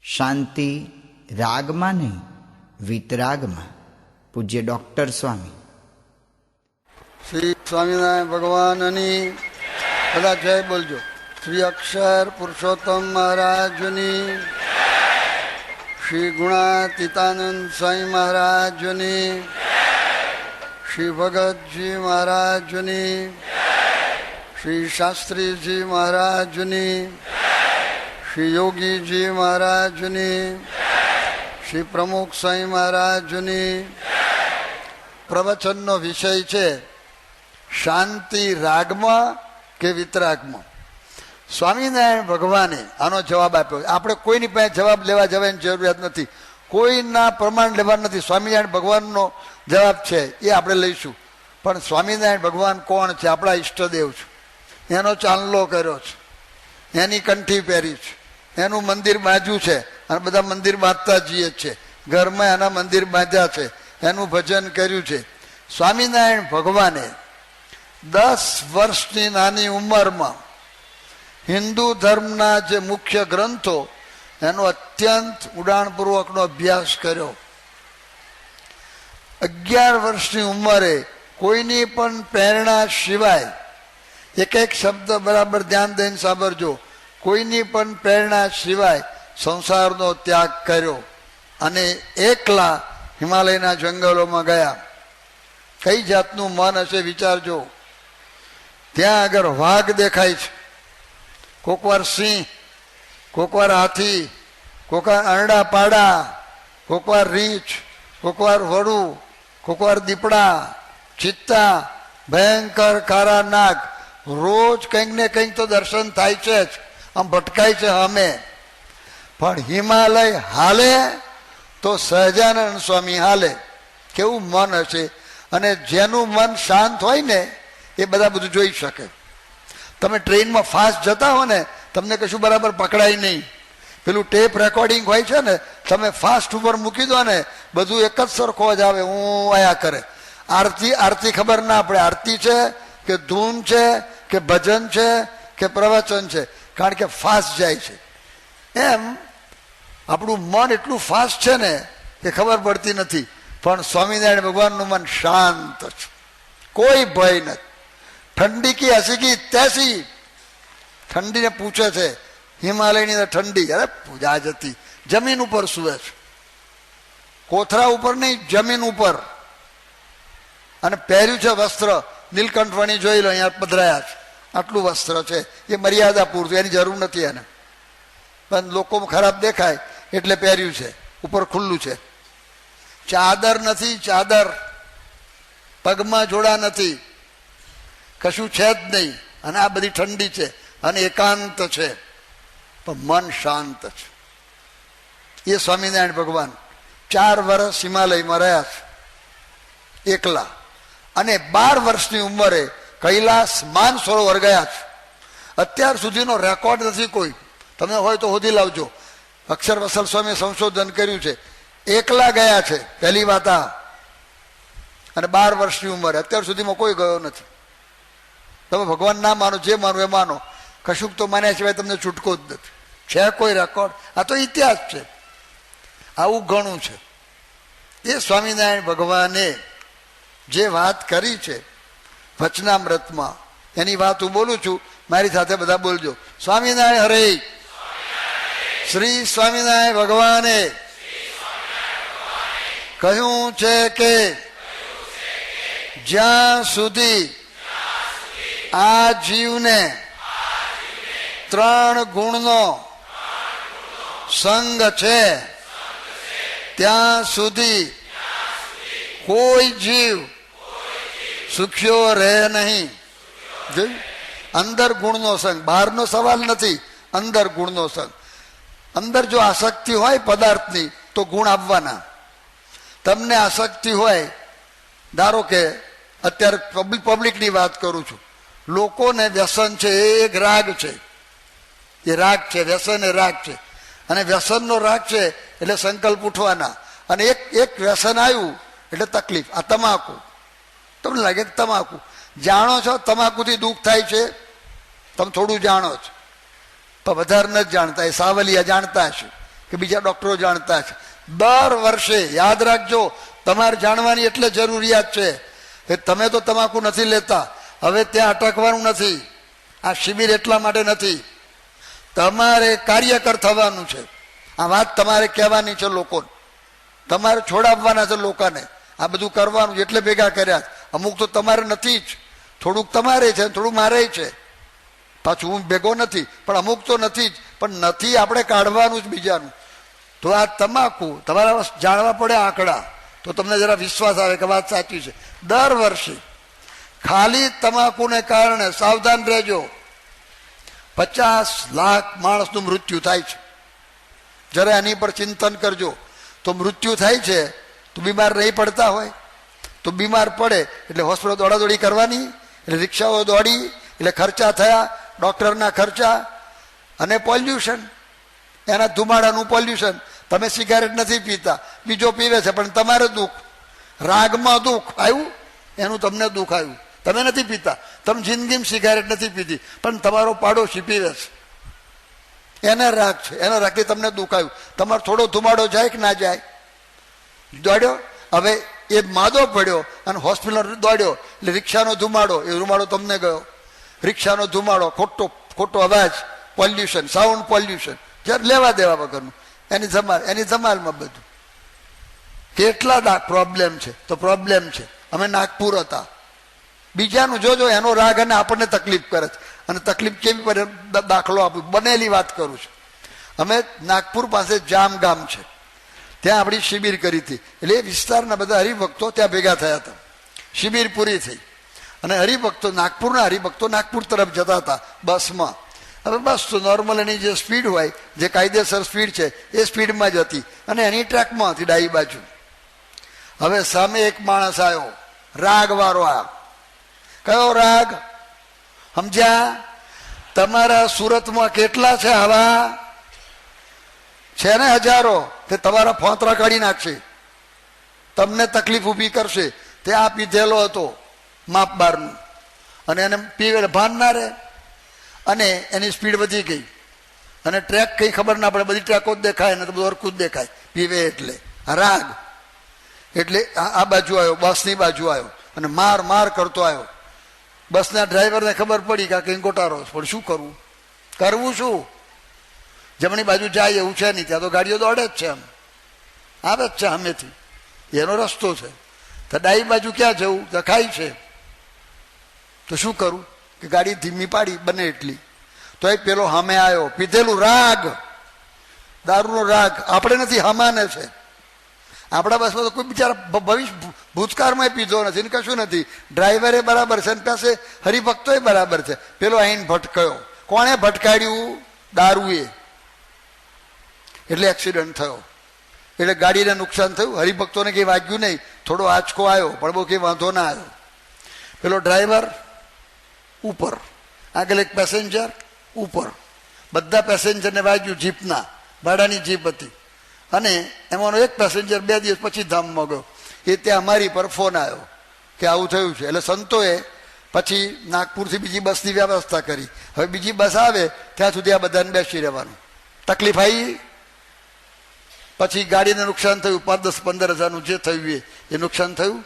શાંતિ રાગમાં નહીં, વિતરાગમાં. પૂજ્ય ડૉક્ટર સ્વામી. શ્રી સ્વામિનારાયણ ભગવાનની બધા જય બોલજો. શ્રી અક્ષર પુરુષોત્તમ મહારાજની, શ્રી ગુણાતીતાનંદ સ્વામી મહારાજની, શ્રી ભગતજી મહારાજની, શ્રી શાસ્ત્રીજી મહારાજની, શ્રી યોગીજી મહારાજની, શ્રી પ્રમુખ સ્વામી મહારાજની. પ્રવચનનો વિષય છે શાંતિ રાગમાં કે વિતરાગમાં. સ્વામિનારાયણ ભગવાને આનો જવાબ આપ્યો. આપણે કોઈની પાસે જવાબ લેવા જવાની જરૂરિયાત નથી, કોઈના પ્રમાણ લેવા નથી. સ્વામિનારાયણ ભગવાનનો જવાબ છે એ આપણે લઈશું. પણ સ્વામિનારાયણ ભગવાન કોણ છે? આપણા ઈષ્ટદેવ છે. એનો ચાંદલો કર્યો છે, એની કંઠી પહેરી છે, એનું મંદિર બાંધ્યું છે અને બધા મંદિર બાંધતા જઈએ છે. ઘરમાં એના મંદિર બાંધ્યા છે, એનું ભજન કર્યું છે. સ્વામિનારાયણ ભગવાને 10 વર્ષની નાની ઉંમરમાં હિન્દુ ધર્મના જે મુખ્ય ગ્રંથો એનો અત્યંત ઊંડાણપૂર્વકનો અભ્યાસ કર્યો. 11 વર્ષની ઉંમરે કોઈની પણ પ્રેરણા સિવાય, એક એક શબ્દ બરાબર ધ્યાન દઈને સાંભળજો, કોઈની પણ પ્રેરણા સિવાય સંસારનો ત્યાગ કર્યો અને એકલા હિમાલયના જંગલોમાં ગયા. કઈ જાતનું મન હશે વિચારજો. ત્યાં આગળ વાઘ દેખાય છે, કોકવાર સિંહ, કોકવાર હાથી, કોકવાર અરડા પાડા, કોકવાર રીંછ, કોકવાર વડું, કોકવાર દીપડા, ચિત્તા, ભયંકર કારા નાગ. રોજ કંઈક ને કંઈક તો દર્શન થાય છે જ. આમ ભટકાય છે અમે. પણ હિમાલય હાલે તો સહજાનંદ સ્વામી હાલે. કેવું મન હશે! અને જેનું મન શાંત હોય ને એ બધા બધું જોઈ શકે. તમે ટ્રેનમાં ફાસ્ટ જતા હો ને, તમને કશું બરાબર પકડાય નહીં. પેલું ટેપ રેકોર્ડિંગ હોય છે ને, તમે ફાસ્ટ ઉપર મૂકી દો ને, બધું એક જ સરખો જ આવે, હું આયા કરે. આરતી ખબર ના પડે આરતી છે કે ધૂન છે કે ભજન છે કે પ્રવચન છે, કારણ કે ફાસ્ટ જાય છે. એમ આપણું મન એટલું ફાસ્ટ છે ને કે ખબર પડતી નથી. પણ સ્વામિનારાયણ ભગવાનનું મન શાંત છે, કોઈ ભય નથી. ઠંડી કી હસી કી તૈસી. ઠંડીને પૂછે છે, હિમાલયની ઠંડી, અરે પૂજા જતી, જમીન ઉપર સુવે છે, કોથરા ઉપર નહીં, જમીન ઉપર. અને પહેર્યું છે વસ્ત્ર નીલકંઠવણી, જોઈ લો અહીંયા પધરાયા છે, આટલું વસ્ત્ર છે. એ મર્યાદા પૂરતું, એની જરૂર નથી એને. પણ લોકો ખરાબ દેખાય એટલે પહેર્યું છે, ઉપર ખુલ્લું છે. ચાદર નથી, ચાદર. પગમાં જોડા નથી, કશું છે જ નહીં. અને આ બધી ઠંડી છે અને એકાંત છે, પણ મન શાંત છે. એ સ્વામિનારાયણ ભગવાન 4 વર્ષ હિમાલયમાં રહ્યા છે એકલા. અને 12 વર્ષની ઉંમરે કૈલાસ માનસરોવર ગયા છે. અત્યાર સુધીનો રેકોર્ડ નથી કોઈ. તમે હોય તો શોધી લાવજો. અક્ષર વસલ સ્વામીએ સંશોધન કર્યું છે. એકલા ગયા છે, પહેલી વાત આ. અને 12 વર્ષની ઉંમરે, અત્યાર સુધીમાં કોઈ ગયો નથી. તમે ભગવાન ના માનો, જે માનો એ માનો, કશુંક તો માન્યા સિવાય તમને છૂટકો જ નથી. છે કોઈ રેકોર્ડ? આ તો ઇતિહાસ છે. આવું ઘણું છે. એ સ્વામિનારાયણ ભગવાને જે વાત કરી છે વચનામૃતમાં, એની વાત હું બોલું છું, મારી સાથે બધા બોલજો. સ્વામિનારાયણ હરે. શ્રી સ્વામિનારાયણ ભગવાને કહ્યું છે કે જ્યાં સુધી આ જીવને 3 ગુણનો સંગ છે ત્યાં સુધી કોઈ જીવ સુખ્યો રહે નહીં. અંદર ગુણનો સંગ, બહારનો સવાલ નથી, અંદર ગુણનો સંગ. અંદર જો આસક્તિ હોય પદાર્થની તો ગુણ આવવાના. તમને આસક્તિ હોય, ધારો કે અત્યારે પબ્લિકની વાત કરું છું, લોકોને વ્યસન છે, એ એક રાગ છે. એ રાગ છે, વ્યસન એ રાગ છે. અને વ્યસનનો રાગ છે એટલે સંકલ્પ ઉઠવાના. અને એક વ્યસન આવ્યું એટલે તકલીફ. આ તમાકુ, તમને લાગે કે તમાકુ જાણો છો, તમાકુથી દુઃખ થાય છે, તમે થોડું જાણો છો, પણ વધારે નથી જાણતા. એ સાવલિયા જાણતા હશે કે બીજા ડૉક્ટરો જાણતા છે. દર વર્ષે યાદ રાખજો, તમારે જાણવાની એટલે જરૂરિયાત છે કે તમે તો તમાકુ નથી લેતા, હવે ત્યાં અટકવાનું નથી. આ શિબિર એટલા માટે નથી, તમારે કાર્યકર થવાનું છે. આ વાત તમારે કહેવાની છે લોકોને, તમારે છોડાવવાના છે લોકોને. આ બધું કરવાનું છે એટલે ભેગા કર્યા. અમુક તો તમારે નથી જ, થોડુંક તમારે છે, થોડું મારે છે. પાછું હું ભેગો નથી, પણ અમુક તો નથી જ. પણ નથી આપણે કાઢવાનું જ બીજાનું. તો આ તમાકુ તમારા જાણવા પડે આંકડા, તો તમને જરા વિશ્વાસ આવે કે વાત સાચી છે. દર વર્ષે ખાલી તમાકુને કારણે સાવધાન રહેજો, 50 લાખ માણસનું મૃત્યુ થાય છે. જરા એની પર ચિંતન કરજો. તો મૃત્યુ થાય છે તો બીમાર નહીં પડતા હોય? તો બીમાર પડે એટલે હોસ્પિટલ દોડાદોડી કરવાની, એટલે રિક્ષાઓ દોડી, એટલે ખર્ચા થયા, ડૉક્ટરના ખર્ચા, અને પોલ્યુશન, એના ધુમાડાનું પોલ્યુશન. તમે સિગારેટ નથી પીતા, બીજો પીવે છે, પણ તમારે દુઃખ, રાગમાં દુઃખ આવ્યું, એનું તમને દુઃખ આવ્યું. તમે નથી પીતા, તમે જિંદગીમાં સિગારેટ નથી પીધી, પણ તમારો પાડોશી પીવે છે, એને રાગ છે, એના રાગથી તમને દુઃખ આવ્યું. તમારો થોડો ધુમાડો જાય કે ના જાય? દોડ્યો. હવે એ માદો પડ્યો અને હોસ્પિટલ દોડ્યો, એટલે રિક્ષાનો ધુમાડો, એ ધુમાડો તમને ગયો. રિક્ષાનો ધુમાડો, ખોટો અવાજ, પોલ્યુશન, સાઉન્ડ પોલ્યુશન, જ્યારે લેવા દેવા વગરનું, એની ધમાલમાં બધું. કેટલા પ્રોબ્લેમ છે. તો પ્રોબ્લેમ છે. અમે નાગપુર હતા, બીજાનું જોજો એનો રાગ અને આપણને તકલીફ કરે છે. અને તકલીફ કેવી પડે દાખલો આપું, બનેલી વાત કરું છું. અમે નાગપુર પાસે જામ ગામ છે, ત્યાં આપણી શિબિર કરી હતી. એટલે એ વિસ્તારના બધા હરિભક્તો ત્યાં ભેગા થયા હતા. શિબિર પૂરી થઈ અને હરિભક્તો, નાગપુરના હરિભક્તો નાગપુર તરફ જતા હતા બસમાં. હવે બસ તો નોર્મલ એની જે સ્પીડ હોય, જે કાયદેસર સ્પીડ છે એ સ્પીડમાં જ હતી અને એની ટ્રેકમાં હતી ડાબી બાજુ. હવે સામે એક માણસ આવ્યો, રાગ વાળો. આ કયો રાગ સમજ્યા? તમારા સુરતમાં કેટલા છે આવા? છે ને હજારો. તે તમારા ફોતરા કાઢી નાખશે, તમને તકલીફ ઊભી કરશે. તે આ પીધેલો હતો માપ બારનું, અને એને પીવે ભાન ના રહે, અને એની સ્પીડ વધી ગઈ, અને ટ્રેક કઈ ખબર ના પડે, બધી ટ્રેકો જ દેખાય ને તો બધું હરખું જ દેખાય પીવે એટલે. રાગ એટલે આ બાજુ આવ્યો, બસની બાજુ આવ્યો અને માર કરતો આવ્યો. બસના ડ્રાઈવરને ખબર પડી કે આ કંઈ ગોટારો, પણ શું કરવું શું? જમણી બાજુ જાય એવું છે નહીં, ત્યાં તો ગાડીઓ દોડે જ છે, એમ આવે જ છે સામેથી, એનો રસ્તો છે. તો ડાબી બાજુ ક્યાં જવું? તો ખાઈ છે. તો શું કરું કે ગાડી ધીમી પાડી બને એટલી. તો એ પેલો સામે આવ્યો, પીધેલું રાગ, દારૂનો રાગ. આપણે નથી, હમાને છે. આપણા બસમાં તો કોઈ બિચારા ભૂતકાળમાં પીધો નથી ને કશું નથી. ડ્રાઈવરે બરાબર છે ને પાસે હરિભક્તોય બરાબર છે. પેલો આઈને ભટકાયો. કોણે ભટકાડ્યું? દારૂએ. એટલે એક્સિડન્ટ થયો. એટલે ગાડીને નુકસાન થયું. હરિભક્તોને કંઈ વાગ્યું નહીં, થોડો આંચકો આવ્યો, પણ બહુ કંઈ વાંધો ના આવ્યો. પેલો ડ્રાઈવર ઉપર, આગળ એક પેસેન્જર ઉપર, બધા પેસેન્જરને વાગ્યું. જીપના ભાડાની જીપ હતી, અને એમાંનો એક પેસેન્જર 2 દિવસ પછી ધામમાં ગયો. એ ત્યાં અમારી પર ફોન આવ્યો કે આવું થયું છે. એટલે સંતોએ પછી નાગપુરથી બીજી બસની વ્યવસ્થા કરી. હવે બીજી બસ આવે ત્યાં સુધી આ બધાને બેસી રહેવાનું. તકલીફ આવી. પછી ગાડીને નુકસાન થયું, 5-10-15 હજારનું જે થયું એ નુકસાન થયું.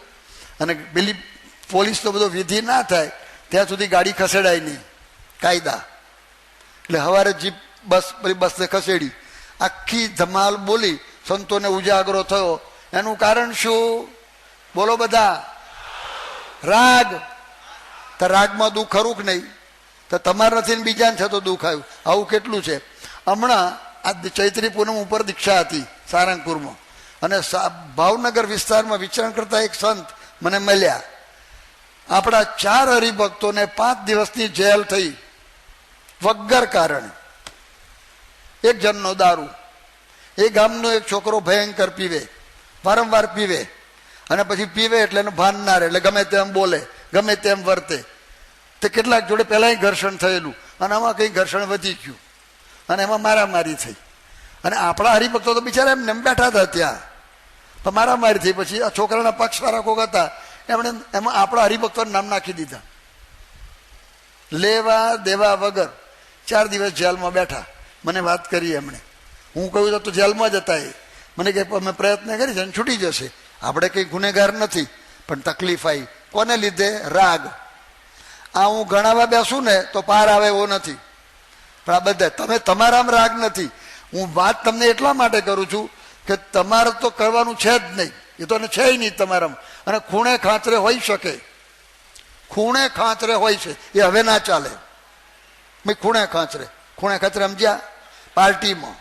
અને પેલી પોલીસ તો બધો વિધિ ના થાય ત્યાં સુધી ગાડી ખસેડાય નહીં, કાયદા. એટલે સવારે જીપ બસને ખસેડી, આખી ધમાલ બોલી, સંતોને ઉજાગરો થયો. એનું કારણ શું? બોલો બધા. રાગ. તો રાગમાં દુઃખ ખરું કે નહીં? તો તમારે નથી ને બીજાને છે તો દુઃખ આવ્યું. આવું કેટલું છે. હમણાં આ ચૈત્રી પૂનમ ઉપર દીક્ષા હતી સારંગપુરમાં, અને ભાવનગર વિસ્તારમાં વિચરણ કરતા એક સંત મને મળ્યા. આપણા 4 હરિભક્તોને 5 દિવસની જેલ થઈ વગર કારણે. એક જણનો દારૂ. એ ગામનો એક છોકરો ભયંકર પીવે, વારંવાર પીવે, અને પછી પીવે એટલે એનું ભાન ના રહે, એટલે ગમે તેમ બોલે, ગમે તેમ વર્તે. તે કેટલાક જોડે પહેલાંય ઘર્ષણ થયેલું, અને આમાં કંઈ ઘર્ષણ વધી ગયું, અને એમાં મારામારી થઈ. અને આપણા હરિભક્તો તો બિચારા એમને બેઠા હતા ત્યાં, પણ મારામારી થઈ. પછી આ છોકરાના પક્ષવાળા કોક હતા, એમણે એમાં આપણા હરિભક્તોને નામ નાખી દીધા. લેવા દેવા વગર 4 દિવસ જેલમાં બેઠા. મને વાત કરી એમણે. હું કહ્યું તો જેલમાં જતા એ મને કે અમે પ્રયત્ન કરી છે છૂટી જશે. આપણે કંઈ ગુનેગાર નથી, પણ તકલીફ આવી કોને લીધે? રાગ. આ હું ગણાવવા બેસું ને તો પાર આવે એવો નથી, પણ આ બધા તમે તમારામાં રાગ નથી. હું વાત તમને એટલા માટે કરું છું કે તમારે તો કરવાનું છે જ નહીં, એ તો છે નહીં તમારામાં. અને ખૂણે ખાંચરે હોઈ શકે, ખૂણે ખાંચરે હોય છે, એ હવે ના ચાલે. ભાઈ ખૂણે ખાંચરે સમજ્યા? પાર્ટીમાં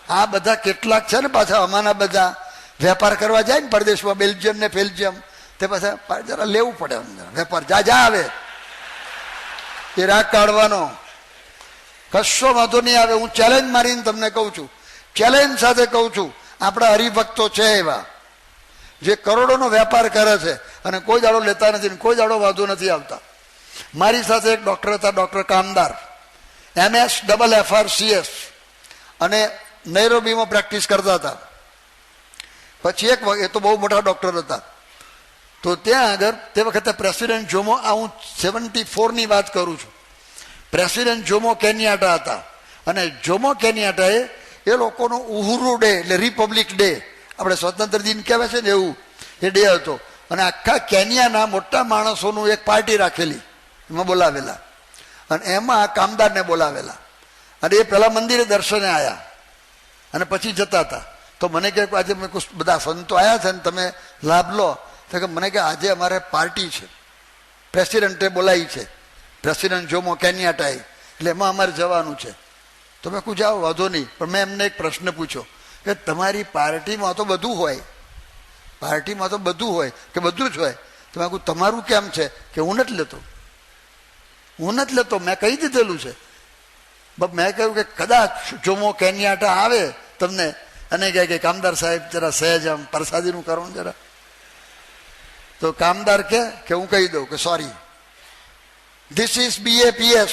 આ બધા કેટલાક છે ને પાછા અમાના બધા વેપાર કરવા જાય ને પરદેશમાં, બેલ્જિયમ ને ફેલ્જિયમ, તે પાછા જરા લેવું પડે વેપાર. જા આવે એ રાગ કાઢવાનો કશો વાંધો નહીં આવે. હું ચેલેન્જ મારીને તમને કહું છું, ચેલેન્જ સાથે કહું છું, આપણા હરિભક્તો છે એવા જે કરોડોનો વેપાર કરે છે અને કોઈ દાડો લેતા નથી, કોઈ દાડો વાંધો નથી આવતા. મારી સાથે એક ડૉક્ટર હતા, ડૉક્ટર કામદાર, MS/FRCS, અને નૈરોબીમાં પ્રેક્ટિસ કરતા હતા. પછી એક વખત, એ તો બહુ મોટા ડૉક્ટર હતા, તો ત્યાં આગળ તે વખતે પ્રેસિડેન્ટ જોમો, આ હું 74ની વાત કરું છું, પ્રેસિડેન્ટ જોમો કેન્યાટા હતા. અને જોમો કેન્યાટાએ એ લોકોનો ઉહુરુ ડે એટલે રિપબ્લિક ડે, આપણે સ્વતંત્ર દિન કહેવાય છે ને એવું એ ડે હતો. અને આખા કેન્યાના મોટા માણસોનું એક પાર્ટી રાખેલી, એમાં બોલાવેલા, અને એમાં કામદારને બોલાવેલા. અને એ પહેલાં મંદિરે દર્શને આવ્યા અને પછી જતા હતા. તો મને કહે આજે મેં બધા સંતો આવ્યા છે ને તમે લાભ લો. તો કે મને કે આજે અમારે પાર્ટી છે, પ્રેસિડેન્ટે બોલાવી છે, પ્રેસિડેન્ટ જોમો કેન્યાટાએ, એટલે એમાં અમારે જવાનું છે. તો મેં કહું જાઓ વાંધો નહીં. પણ મેં એમને એક પ્રશ્ન પૂછ્યો કે તમારી પાર્ટીમાં તો બધું હોય, પાર્ટીમાં તો બધું હોય કે બધું જ હોય? તો મેં કહું તમારું કેમ છે? કે હું નથી લેતો, હું નથી લેતો, મેં કહી દીધેલું છે. મેં કહ્યું કે કદાચ જોમો કેન્યાટા આવે તમને અને કહે કે કામદાર સાહેબ જરા સહેજ આમ પ્રસાદીનું કરો ને જરા. તો કામદાર કે હું કહી દઉં કે સોરી, ધીસ ઇઝ BAPS.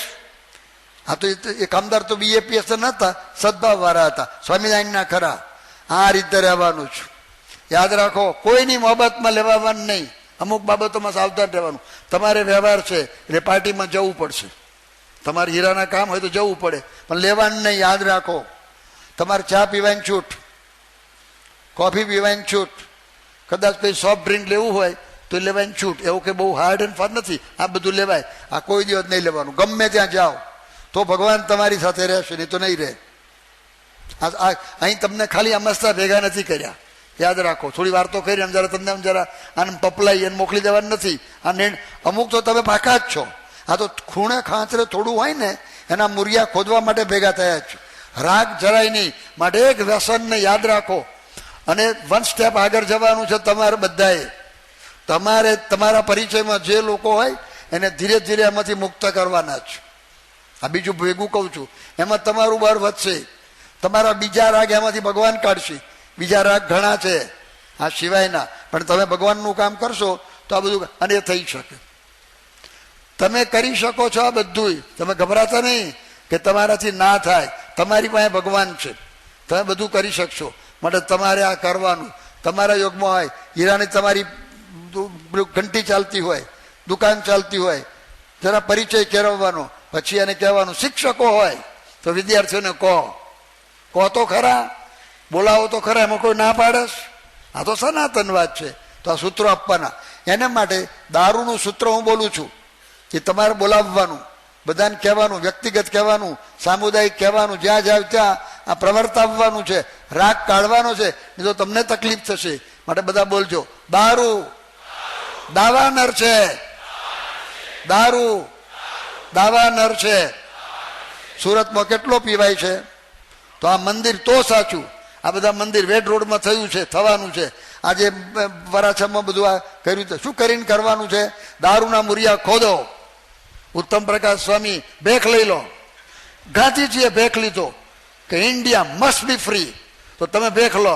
હા, તો એ કામદાર તો BAPS તો નહોતા, સદભાવ વાળા હતા, સ્વામિનારાયણના ખરા. આ રીતે રહેવાનું છું, યાદ રાખો. કોઈની મોહબ્બતમાં લેવાનું નહીં, અમુક બાબતોમાં સાવધાન રહેવાનું. તમારે વ્યવહાર છે એટલે પાર્ટીમાં જવું પડશે, તમારે હીરાના કામ હોય તો જવું પડે, પણ લેવાનું નહીં, યાદ રાખો. તમારે ચા પીવાની છૂટ, કોફી પીવાની છૂટ, કદાચ કોઈ સોફ્ટ ડ્રિંક લેવું હોય તો લેવાની છૂટ. એવું કે બહુ હાર્ડ એન્ડ ફાસ્ટ નથી, આ બધું લેવાય. આ કોઈ દિવસ નહીં લેવાનું. ગમે ત્યાં જાઓ તો ભગવાન તમારી સાથે રહેશે, નહીં તો નહીં રહે. અહીં તમને ખાલી અમસ્તા ભેગા નથી કર્યા, યાદ રાખો. થોડી વાર તો કરી જરા તમને જરા આને પપલાઈ અને મોકલી દેવાનું નથી. આ અમુક તો તમે પાકા જ છો. આ તો ખૂણે ખાંચરે થોડું હોય ને એના મૂરિયા ખોદવા માટે ભેગા થયા છે. રાગ જરાય નહીં, માટે એક વ્યસનને યાદ રાખો. અને વન સ્ટેપ આગળ જવાનું છે તમારે બધાએ. તમારે તમારા પરિચયમાં જે લોકો હોય એને ધીરે ધીરે એમાંથી મુક્ત કરવાના જ. આ બીજું ભેગું કહું છું, એમાં તમારું બળ વધશે. તમારા બીજા રાગ એમાંથી ભગવાન કાઢશે. બીજા રાગ ઘણા છે આ સિવાયના, પણ તમે ભગવાનનું કામ કરશો તો આ બધું અને એ થઈ શકે. તમે કરી શકો છો આ બધું. તમે ગભરાતા નહીં કે તમારાથી ના થાય. તમારી પાસે ભગવાન છે, તમે બધું કરી શકશો. માટે તમારે આ કરવાનું. તમારા યોગમાં હોય, હીરાની તમારી ઘંટી ચાલતી હોય, દુકાન ચાલતી હોય, જરા પરિચય કેળવવાનો. પછી એને કહેવાનું. શિક્ષકો હોય તો વિદ્યાર્થીઓને કહો તો ખરા, બોલાવો તો ખરા, એમાં કોઈ ના પાડસ? આ તો સનાતનવાદ છે. તો આ સૂત્રો આપવાના. એને માટે દારૂનું સૂત્ર હું બોલું છું કે તમારે બોલાવવાનું, બધાને કહેવાનું, વ્યક્તિગત કહેવાનું, સામુદાયિક કહેવાનું, જ્યાં જાવ ત્યાં આ પ્રવર્તાવવાનું છે. રાગ કાઢવાનો છે, નહીં તો તમને તકલીફ થશે. માટે બધા બોલજો, દારૂ દાવાનર છે, દારૂ દાવાનર છે. સુરતમાં કેટલો પીવાય છે? તો આ મંદિર તો સાચું. આ બધા મંદિર વેડ રોડમાં થયું છે, થવાનું છે. આજે વરાછામાં બધું આ કર્યું છે. શું કરીને કરવાનું છે? દારૂના મૂરિયા ખોદો. ઉત્તમ પ્રકાશ સ્વામી ભેખ લઈ લો. ગાંધીજીએ ભેખ લીધો કે ઇન્ડિયા મસ્ટ બી ફ્રી. તો તમે ભેખ લો.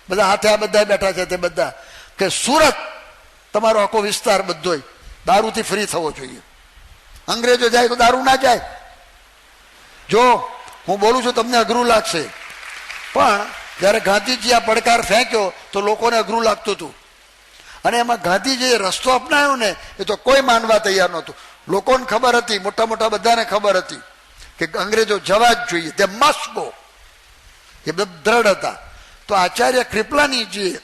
બધા હાથે આ બધા બેઠા છે તે બધા કે સુરત તમારો આખો વિસ્તાર બધો દારૂથી ફ્રી થવો જોઈએ. અંગ્રેજો જાય તો દારૂ ના જાય. જો હું બોલું છું તમને અઘરું લાગશે, પણ જ્યારે ગાંધીજી આ પડકાર ફેંક્યો તો લોકોને અઘરું લાગતું હતું. અને એમાં ગાંધીજીએ રસ્તો અપનાવ્યો ને એ તો કોઈ માનવા તૈયાર નહોતું. લોકોને ખબર હતી, મોટા મોટા બધાને ખબર હતી કે અંગ્રેજો જવા જ જોઈએ, તે મસ્ટ ગો. એ બધા દ્રઢ હતા. તો આચાર્ય કૃપલાનીજીએ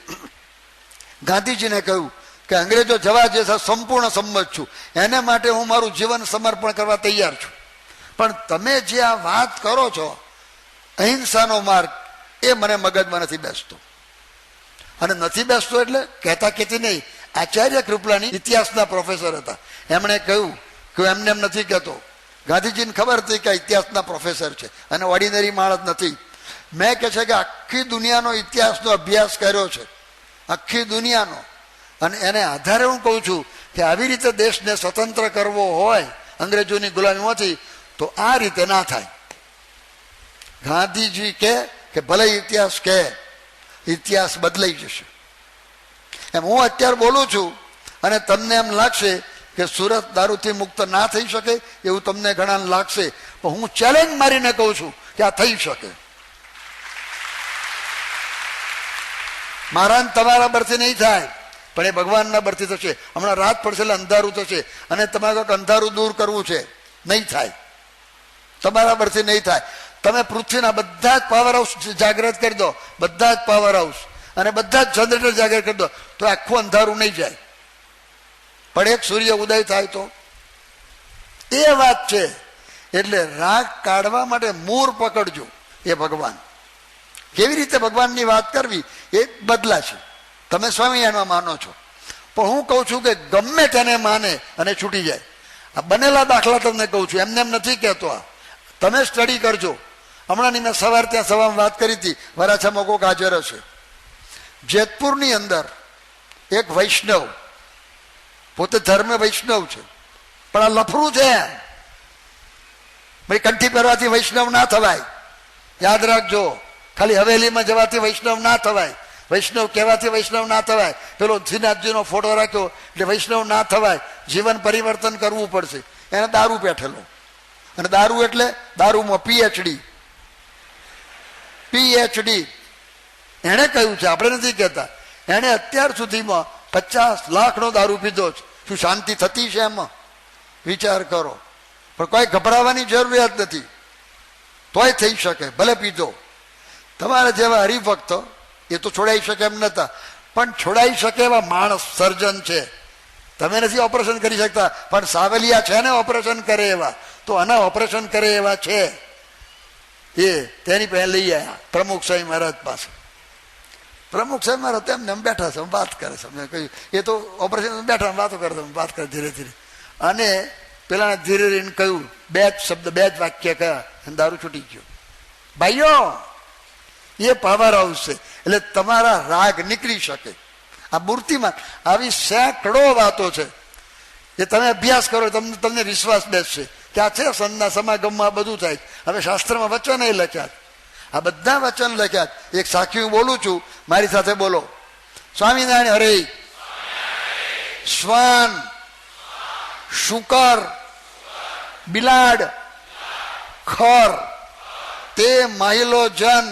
ગાંધીજીને કહ્યું કે અંગ્રેજો જવા જે સંપૂર્ણ સંમત છું, એને માટે હું મારું જીવન સમર્પણ કરવા તૈયાર છું, પણ તમે જે આ વાત કરો છો અહિંસાનો માર્ગ, એ મને મગજમાં નથી બેસતો. અને નથી બેસતો એટલે કહેતા કહેતી નહીં. આચાર્ય કૃપલાની ઇતિહાસના પ્રોફેસર હતા. એમણે કહ્યું કે એમને એમ નથી કહેતો. ગાંધીજીને ખબર હતી કે ઇતિહાસના પ્રોફેસર છે અને ઓર્ડિનરી માણસ નથી. મેં કહે છે કે આખી દુનિયાનો ઇતિહાસનો અભ્યાસ કર્યો છે, આખી દુનિયાનો, અને એને આધારે હું કહું છું કે આવી રીતે દેશને સ્વતંત્ર કરવો હોય અંગ્રેજોની ગુલામીમાંથી તો આ રીતે ના થાય. ગાંધીજી કે ભલે ઇતિહાસ કે ઇતિહાસ બદલાઈ જશે. એમ હું અત્યારે બોલું છું અને તમને એમ લાગશે કે સુરત દારૂથી મુક્ત ના થઈ શકે એવું તમને ઘણા લાગશે, પણ હું ચેલેન્જ મારીને કહું છું કે આ થઈ શકે. મારા તમારા બરથી નહીં થાય, પણ એ ભગવાનના બરથી થશે. હમણાં રાત પડશે એટલે અંધારું થશે અને તમારે કંઈક અંધારું દૂર કરવું છે, નહીં થાય. તમારા બરથી નહીં થાય. તમે પૃથ્વીના બધા જ પાવર હાઉસ જાગૃત કરી દો, બધા જ પાવર હાઉસ અને બધા જ જનરેટર જાગૃત કરી દો, તો આખું અંધારું નહીં જાય. પણ એક સૂર્ય ઉદય થાય તો એ વાત છે. એટલે રાગ કાઢવા માટે મૂળ પકડજો, એ ભગવાન. કેવી રીતે ભગવાનની વાત કરવી એ બદલાશે. તમે સ્વામિનારાયણમાં માનો છો, પણ હું કહું છું કે ગમે તેને માને અને છૂટી જાય. આ બનેલા દાખલા તમને કહું છું, એમને એમ નથી કહેતો. આ તમે સ્ટડી કરજો. હમણાંની મેં સવાર ત્યાં સવારમાં વાત કરી હતી, વરાછામાં કોઈક હાજર હશે. જેતપુરની અંદર એક વૈષ્ણવ, પોતે ધર્મ વૈષ્ણવ છે, પણ આ લફરું છે. ભાઈ કંઠી પહેરવાથી વૈષ્ણવ ના થવાય, યાદ રાખજો. ખાલી હવેલીમાં જવાથી વૈષ્ણવ ના થવાય, વૈષ્ણવ કહેવાથી વૈષ્ણવ ના થવાય. પેલો શ્રીનાથજીનો ફોટો રાખ્યો એટલે વૈષ્ણવ ના થવાય. જીવન પરિવર્તન કરવું પડશે. એને દારૂ પેઠેલો, અને દારૂ એટલે દારૂમાં પીએચડી એને કહ્યું છે, આપણે નથી કહેતા. એને અત્યાર સુધીમાં 50 લાખનો દારૂ પીધો છે. શું શાંતિ થતી છે એમાં? વિચાર કરો. પણ કોઈ ગભરાવાની જરૂરિયાત નથી, તોય થઈ શકે, ભલે પીધો. તમારા જેવા હરિભક્તો એ તો છોડાઈ શકે એમ નતા, પણ છોડાઈ શકે એવા માણસ સર્જન છે. તમે નથી ઓપરેશન કરી શકતા, પણ સાવલિયા છે ને ઓપરેશન કરે એવા, તો આના ઓપરેશન કરે એવા છે. એ તેની પહેલા લઈ આવ્યા પ્રમુખ સ્વામી મહારાજ પાસે. પ્રમુખ સ્વામી મહારાજ એમને એમ બેઠા છે, વાત કરે છે. મેં કહ્યું એ તો ઓપરેશન બેઠા વાતો કરે, વાત કરે ધીરે ધીરે. અને પેલા ધીરે ધીરે કહ્યું, બે જ શબ્દ, બે જ વાક્ય કયા, દારૂ છૂટી ગયો. ભાઈઓ, એ પાવર હાઉસ છે. એટલે તમારા રાગ નીકળી શકે. આ મૂર્તિમાં આવી સેંકડો વાતો છે. એ તમે અભ્યાસ કરો, તમને વિશ્વાસ બેસશે કે આ છે સંતના સમાગમમાં બધું થાય. હવે શાસ્ત્રમાં વચન એ લખ્યા, આ બધા વચન લખ્યા. એક સાખી હું બોલું છું, મારી સાથે બોલો. સ્વામિનારાયણ હરે. શ્વાન, શુકર, બિલાડ, ખર, તે માહિલો જન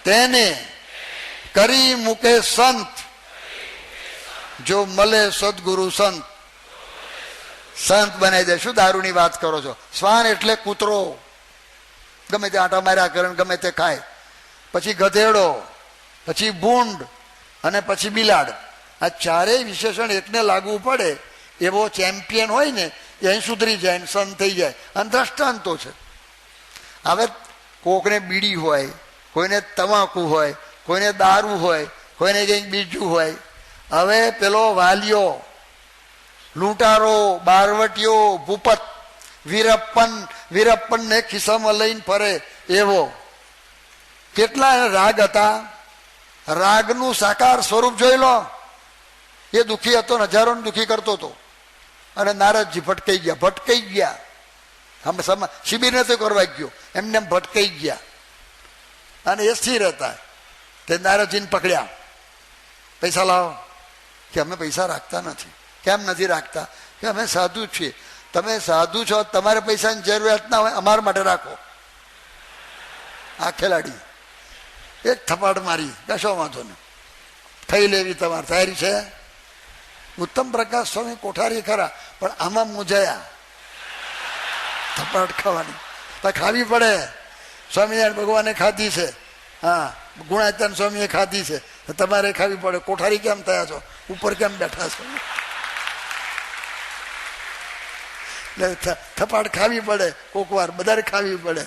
તેને કરી મૂકે સંત, જો મળે સદગુરુ સંત. સંત બનાવી દે. શું દારૂની વાત કરો છો? શ્વાન એટલે કૂતરો, ગમે તે આંટા માર્યા કરે, ગમે તે ખાય. પછી ગધેડો, પછી ભૂંડ અને પછી બિલાડ. આ ચારેય વિશેષણ એકને લાગુ પડે એવો ચેમ્પિયન હોય ને, એ અહીં સુધરી જાય ને સંત થઈ જાય. અને દ્રષ્ટાંતો છે. હવે કોકને બીડી હોય, કોઈને તમાકુ હોય, કોઈને દારૂ હોય, કોઈને કંઈક બીજું હોય. હવે પેલો વાલિયો, લૂંટારો, બારવટીયો, ભૂપત, વીરપ્પનને ખિસ્સામાં લઈને ફરે એવો. કેટલા રાગ હતા. રાગનું સાકાર સ્વરૂપ જોઈ લો. એ દુઃખી હતો, હજારોને દુઃખી કરતો હતો. અને નારદજી ભટકાઈ ગયા. આમ શિબિર નથી કરવા ગયો, એમને એમ ભટકાઈ ગયા. અને એ સ્થિર હતા. તે નારદજીને પકડ્યા. પૈસા લાવો. કે અમે પૈસા રાખતા નથી. કેમ નથી રાખતા? કે અમે સાધુ છીએ. તમે સાધુ છો, તમારે પૈસાની જરૂરિયાત ના હોય, અમારા માટે રાખો. આ ખેલાડી એક થપાટ મારી, કશો વાંધો નહીં, ખાઈ લેવી તમારે તૈયારી છે. ઉત્તમ પ્રકાશ સ્વામી કોઠારી ખરા, પણ આમાં મૂંઝાયા. થપાટ ખાવાની તો ખાવી પડે. સ્વામિનારાયણ ભગવાને ખાધી છે, હા, ગુણાત્યાન સ્વામીએ ખાધી છે, તમારે ખાવી પડે. કોઠારી કેમ થયા છો, ઉપર કેમ બેઠા છો? એટલે થપાટ ખાવી પડે, કોક વાર બધાને ખાવી પડે.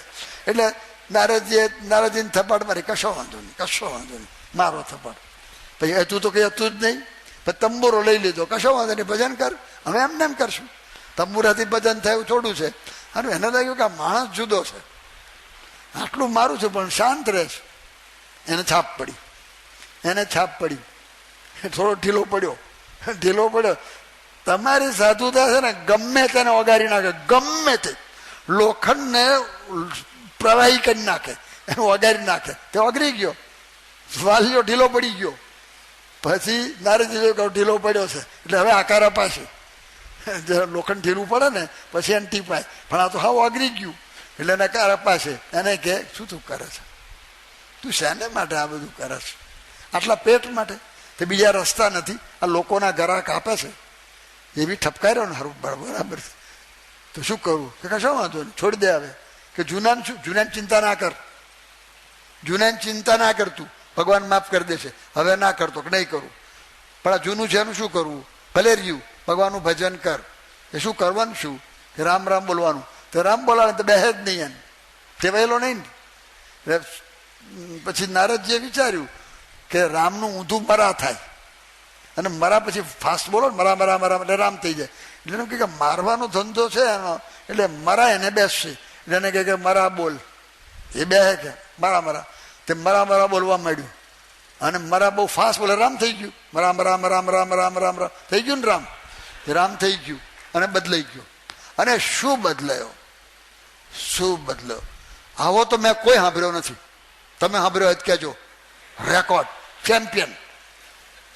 એટલે નારદજીને થપાટ મારી, કશો વાંધો નહીં, કશો વાંધો નહીં, મારો થપાટ. પછી તું તો કઈ હતું જ નહીં. પછી તંબુરો લઈ લીધો, કશો વાંધો નહીં, ભજન કર. હવે એમને એમ કરશું, તંબુરાથી ભજન થયું થોડું છે. અને એને લાગ્યું કે આ માણસ જુદો છે, આટલું મારું છે પણ શાંત રહે છે. એને છાપ પડી, એને છાપ પડી, થોડો ઢીલો પડ્યો. તમારી સાધુતા છે ને ગમે તેને ઓગારી નાખે, ગમે તે લોખંડને પ્રવાહી કરી નાખે, એને ઓગારી નાખે. તે ઓગરી ગયો, વાલિયો ઢીલો પડી ગયો. પછી નારદજી ઢીલો પડ્યો છે એટલે હવે આકાર અપાશે. લોખંડ ઢીલું પડે ને પછી એને ટીપાય, પણ આ તો હાવ ઓગરી ગયું એટલે એને આકાર અપાશે. એને કે શું તું કરે છે, તું શેને માટે આ બધું કરે છે? આટલા પેટ માટે? તે બીજા રસ્તા નથી, આ લોકોના ગ્રાહક આપે છે, એ બી ઠપકાર્યો ને હારું બરાબર. તો શું કરવું? કે કશો વાંધો નહીં, છોડી દે. હવે કે જૂનાની ચિંતા ના કર, જૂનાની ચિંતા ના કર, તું ભગવાન માફ કરી દેશે. હવે ના કરતો કે નહીં કરું, પણ આ જૂનું છે એનું શું કરવું? ભલે રહ્યું, ભગવાનનું ભજન કર. એ શું કરવાનું? શું? કે રામ રામ બોલવાનું. તો રામ બોલાવે તો બેહે જ નહીં, એને ટેવાયેલો નહીં ને. પછી નારદજીએ વિચાર્યું કે રામનું ઊંધું મરા થાય, અને મરા પછી ફાસ્ટ બોલો ને, મરા મરા મરા એટલે રામ થઈ જાય. એટલે એનું કહે કે મારવાનો ધંધો છે એનો, એટલે મરા એને બેસશે. એટલે એને કહે કે મરા બોલ, એ બેહે કે મરા મરા. તે મરા મરા બોલવા માંડ્યું, અને મરા બહુ ફાસ્ટ બોલે, રામ થઈ ગયું. મરા મરા મરા મરા મરા મરા મરા થઈ ગયું ને રામ. રામ થઈ ગયું અને બદલાઈ ગયું. અને શું બદલાયો? શું બદલાયો? આવો તો મેં કોઈ સાંભળ્યો નથી. તમે સાંભળ્યો જ કહેજો. રેકોર્ડ ચેમ્પિયન,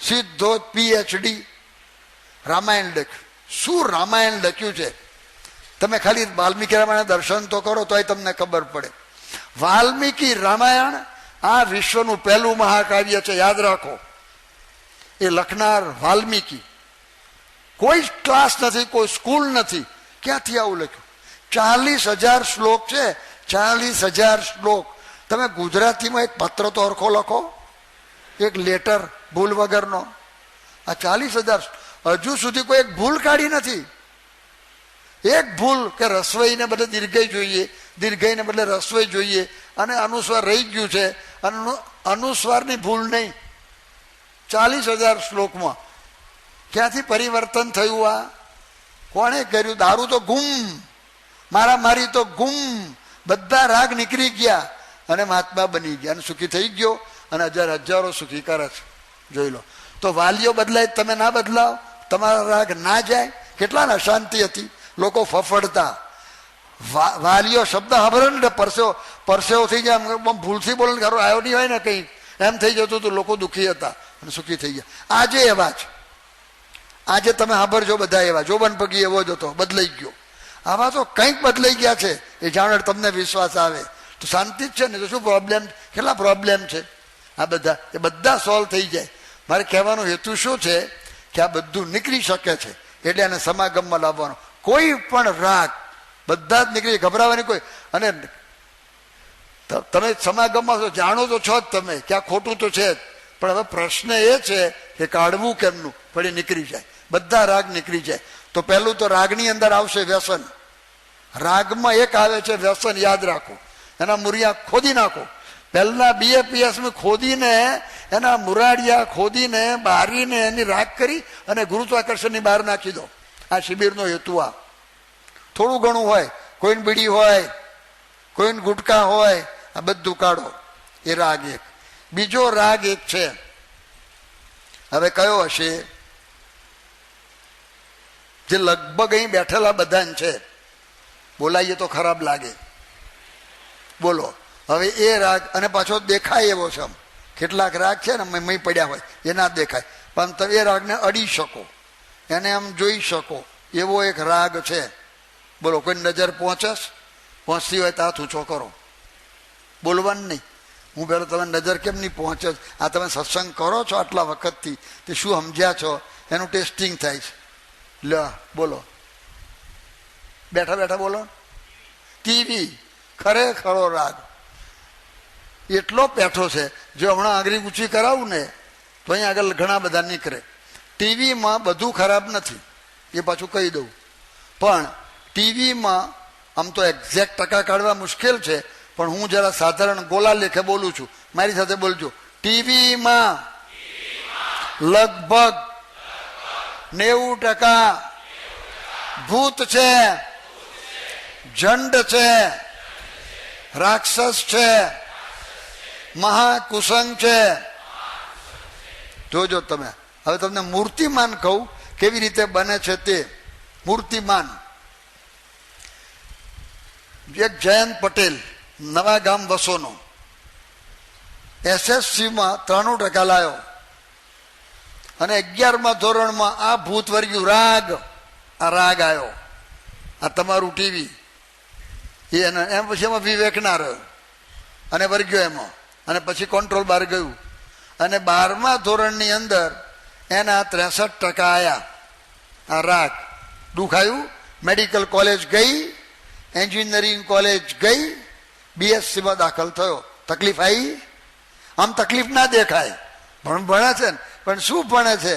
સીધો PhD રામાયણ લખ્યું. શું રામાયણ લખ્યું છે? તમે ખાલી વાલ્મીકી રામાયણ દર્શન તો કરો તોય તમને ખબર પડે. વાલ્મીકી રામાયણ આ વિશ્વનું પહેલું મહાકાવ્ય છે, યાદ રાખો. એ લખનાર વાલ્મીકી. કોઈ ક્લાસ નથી, કોઈ સ્કૂલ નથી. ક્યાંથી આવું લખ્યું? 40,000 શ્લોક છે, 40,000 શ્લોક. તમે ગુજરાતીમાં એક પત્ર તો હરખો લખો, એક લેટર ભૂલ વગરનો. આ 40,000 હજુ સુધી કોઈ એક ભૂલ કાઢી નથી. એક ભૂલ કે રસવઈને બદલે દીર્ઘઈ જોઈએ, દીર્ઘઈને બદલે રસવઈ જોઈએ, અને અનુસ્વાર રહી ગયું છે, અને અનુસ્વારની ભૂલ નહીં. 40,000 શ્લોકમાં ક્યાંથી પરિવર્તન થયું? આ કોણે કર્યું? દારૂ તો ગુમ, મારામારી તો ગુમ, બધા રાગ નીકળી ગયા અને મહાત્મા બની ગયા અને સુખી થઈ ગયો, અને હજારો સુખી કરે છે. જોઈ લો. તો વાલીઓ બદલાય, તમે ના બદલાવ, તમારા રાગ ના જાય. કેટલાને અશાંતિ હતી, લોકો ફફડતા. વાલીઓ શબ્દ સાંભળે ને પરસેવો થઈ જાય, ભૂલથી બોલે ઘરો આવ્યો નહીં હોય ને કંઈ, એમ થઈ જતું તો લોકો દુઃખી હતા અને સુખી થઈ ગયા. આજે એવા જ, આજે તમે સાંભળજો બધા એવા. જોબન પગી એવો જ હતો, બદલાઈ ગયો. આવા તો કંઈક બદલાઈ ગયા છે, એ જાણો તમને વિશ્વાસ આવે તો શાંતિ જ છે ને. તો શું પ્રોબ્લેમ? કેટલા પ્રોબ્લેમ છે આ બધા? એ બધા સોલ્વ થઈ જાય. મારે કહેવાનો હેતુ શું છે કે આ બધું નીકળી શકે છે, એટલે એને સમાગમમાં લાવવાનો. કોઈ પણ રાગ બધા જ નીકળી, ગભરાવાની કોઈ. અને તમે સમાગમમાં છો, જાણો તો છો જ તમે કે આ ખોટું તો છે જ, પણ હવે પ્રશ્ન એ છે કે કાઢવું કેમનું? પણ એ નીકળી જાય, બધા રાગ નીકળી જાય. તો પહેલું તો રાગની અંદર આવશે વ્યસન. રાગમાં એક આવે છે વ્યસન, યાદ રાખો. એના મુરિયા ખોદી નાખો. પહેલા BAPS ખોદીને, એના મુરાડિયા ખોદીને, બારીને એની રાગ કરી અને ગુરુત્વાકર્ષણની બહાર નાખી દો. આ શિબિરનો હેતુ આ. થોડું ઘણું હોય, કોઈને બીડી હોય, કોઈને ગુટકા હોય, આ બધું કાઢો. એ રાગ એક. બીજો રાગ એક છે, હવે કયો હશે? જે લગભગ અહીં બેઠેલા બધાને છે, બોલાઈએ તો ખરાબ લાગે. બોલો હવે એ રાગ. અને પાછો દેખાય એવો છે. કેટલાક રાગ છે ને મય પડ્યા હોય, એ ના દેખાય, પણ તમે એ રાગને અડી શકો, એને આમ જોઈ શકો, એવો એક રાગ છે. બોલો, કોઈ નજર પહોંચતી હોય તો હાથ ઊંચો કરો. બોલવાનું નહીં. હું પેલો તમે નજર કેમ નહીં પહોંચે? આ તમે સત્સંગ કરો છો આટલા વખતથી, તે શું સમજ્યા છો એનું ટેસ્ટિંગ થાય છે. લે બોલો, બેઠા બેઠા બોલો. ટીવી ખરેખરો રાગ. એટલો પેઠો છે. જો હમણાં આંગળી ઊંચી કરાવું ને તો અહીંયા આગળ ઘણા બધા નીકળે. ટીવીમાં બધું ખરાબ નથી, એ પાછું કહી દઉં, પણ ટીવીમાં આમ તો એક્ઝેક્ટ ટકા કાઢવા મુશ્કેલ છે, પણ હું જરા સાધારણ ગોલા લેખે બોલું છું, મારી સાથે બોલજો. ટીવીમાં લગભગ 90% ભૂત છે, જંડ છે, રાક્ષસ છે, મહાકુસંગ છે. જોજો તમે. હવે તમને મૂર્તિમાન કહું કેવી રીતે બને છે તે. મૂર્તિમાન એક જયંત પટેલ, નવા ગામ વસોનો, SSCમાં 93% લાવ્યો અને 11મા ધોરણમાં આ ભૂત વર્ગ્યું રાગ, આ રાગ આવ્યો, આ તમારું ટીવી. એમ પછી એમાં વિવેક ના રહ્યો અને વર્ગ્યો એમાં, અને પછી કંટ્રોલ બહાર ગયું. અને 12મા ધોરણની અંદર એના 63% આવ્યા, આ રાગ. દુખાયું, મેડિકલ કોલેજ ગઈ, એન્જિનિયરિંગ કોલેજ ગઈ, BScમાં દાખલ થયો. તકલીફ આવી? આમ તકલીફ ના દેખાય, ભણે છે ને, પણ શું ભણે છે?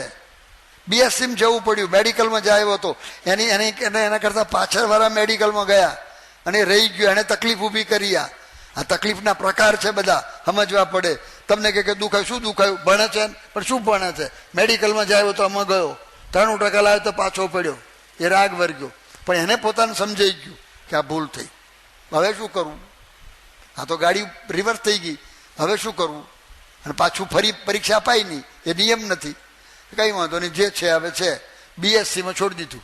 BScમાં જવું પડ્યું, મેડિકલમાં જાય હતો. એના કરતાં પાછળવાળા મેડિકલમાં ગયા અને રહી ગયો, એને તકલીફ ઊભી કરી. આ તકલીફના પ્રકાર છે બધા, સમજવા પડે. તમને કે દુખાય, શું દુખાયું? ભણે છે પણ શું ભણે છે? મેડિકલમાં જાય તો આમાં ગયો, 93% લાવ્યો તો પાછો પડ્યો, એ રાગ વર્ગ્યો. પણ એને પોતાને સમજાઈ ગયું કે આ ભૂલ થઈ, હવે શું કરવું? આ તો ગાડી રિવર્સ થઈ ગઈ, હવે શું કરવું? અને પાછું ફરી પરીક્ષા અપાય નહીં, એ નિયમ નથી. કઈ વાંધો નહીં, જે છે હવે છે. BScમાં છોડી દીધું,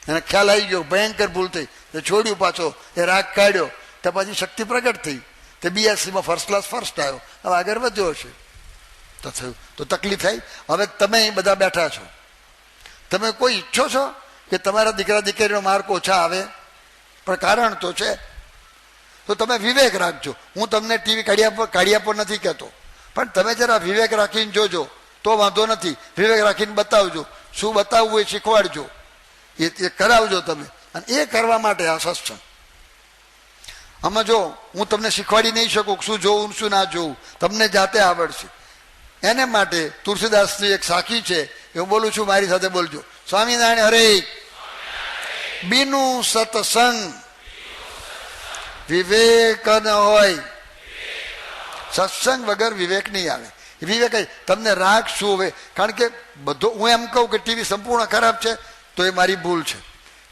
એને ખ્યાલ આવી ગયો ભયંકર ભૂલ થઈ, એ છોડ્યું, પાછો એ રાગ કાઢ્યો, તો પછી શક્તિ પ્રગટ થઈ, તે BScમાં ફર્સ્ટ ક્લાસ ફર્સ્ટ આવ્યો. હવે આગળ વધ્યો હશે તો થયું. તો તકલીફ થઈ. હવે તમે અહીં બધા બેઠા છો, તમે કોઈ ઈચ્છો છો કે તમારા દીકરા દીકરીનો માર્ક ઓછા આવે? પણ કારણ તો છે. તો તમે વિવેક રાખજો. હું તમને ટીવી કાઢ્યા પર નથી કહેતો, પણ તમે જરા વિવેક રાખીને જોજો તો વાંધો નથી. વિવેક રાખીને બતાવજો, શું બતાવવું એ શીખવાડજો, એ કરાવજો તમે. અને એ કરવા માટે આ સત્સંગ. આમાં જો હું તમને શીખવાડી નહીં શકું શું જોવું શું ના જોવું, તમને જાતે આવડશે. એને માટે તુલસીદાસની એક સાખી છે, હું બોલું છું, મારી સાથે બોલજો. સ્વામિનારાયણ હરે. બીનું સત્સંગ વિવેક ન હોય. સત્સંગ વગર વિવેક નહીં આવે. વિવેક તમને રાગ શું હવે? કારણ કે બધો હું એમ કહું કે ટીવી સંપૂર્ણ ખરાબ છે તો એ મારી ભૂલ છે,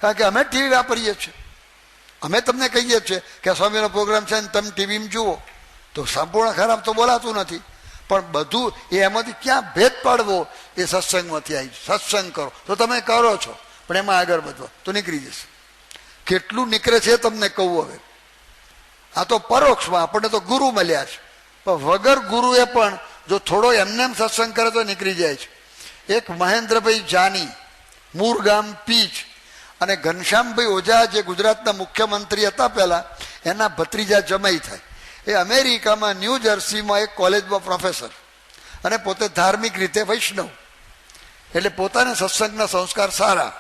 કારણ કે અમે ટીવી વાપરીએ છીએ. અમે તમને કહીએ છીએ કે સ્વામીનો પ્રોગ્રામ છે ને તમે ટીવીમાં જુઓ, તો સંપૂર્ણ ખરાબ તો બોલાતું નથી. પણ બધું એ એમાંથી ક્યાં ભેદ પાડવો એ સત્સંગમાંથી આવી. સત્સંગ કરો તો તમે કરો છો, પણ એમાં આગળ વધો તો નીકળી જશે. કેટલું નીકળે છે તમને કહું હવે. આ તો પરોક્ષમાં આપણને તો ગુરુ મળ્યા છે, પણ વગર ગુરુએ પણ જો થોડો એમને સત્સંગ કરે તો નીકળી જાય છે. એક મહેન્દ્રભાઈ જાની, મૂળ ગામ પીચ, અને ઘનશ્યામભાઈ ઓઝા જે ગુજરાતના મુખ્યમંત્રી હતા પહેલા, એના ભત્રીજા જમાઈ થાય. એ અમેરિકામાં ન્યૂ જર્સીમાં એક કોલેજમાં પ્રોફેસર, અને પોતે ધાર્મિક રીતે વૈષ્ણવ, એટલે પોતાના સત્સંગના સંસ્કાર સારા.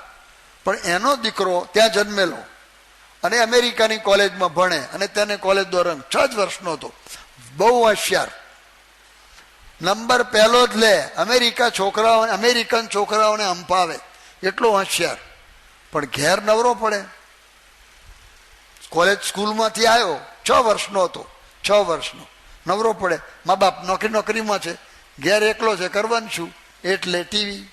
પણ એનો દીકરો ત્યાં જન્મેલો અને અમેરિકાની કોલેજમાં ભણે, અને તેને કોલેજ ધોરણ 6 જ વર્ષનો હતો. બહુ હોશિયાર, નંબર પહેલો જ લે, અમેરિકન છોકરાઓને હંફાવે, એટલો હોશિયાર. પણ ઘેર નવરો પડે. કોલેજ સ્કૂલમાંથી આવ્યો, 6 વર્ષનો હતો, 6 વર્ષનો નવરો પડે. મા બાપ નોકરીમાં છે, ઘેર એકલો છે, કરવાનું શું? એટલે ટીવી.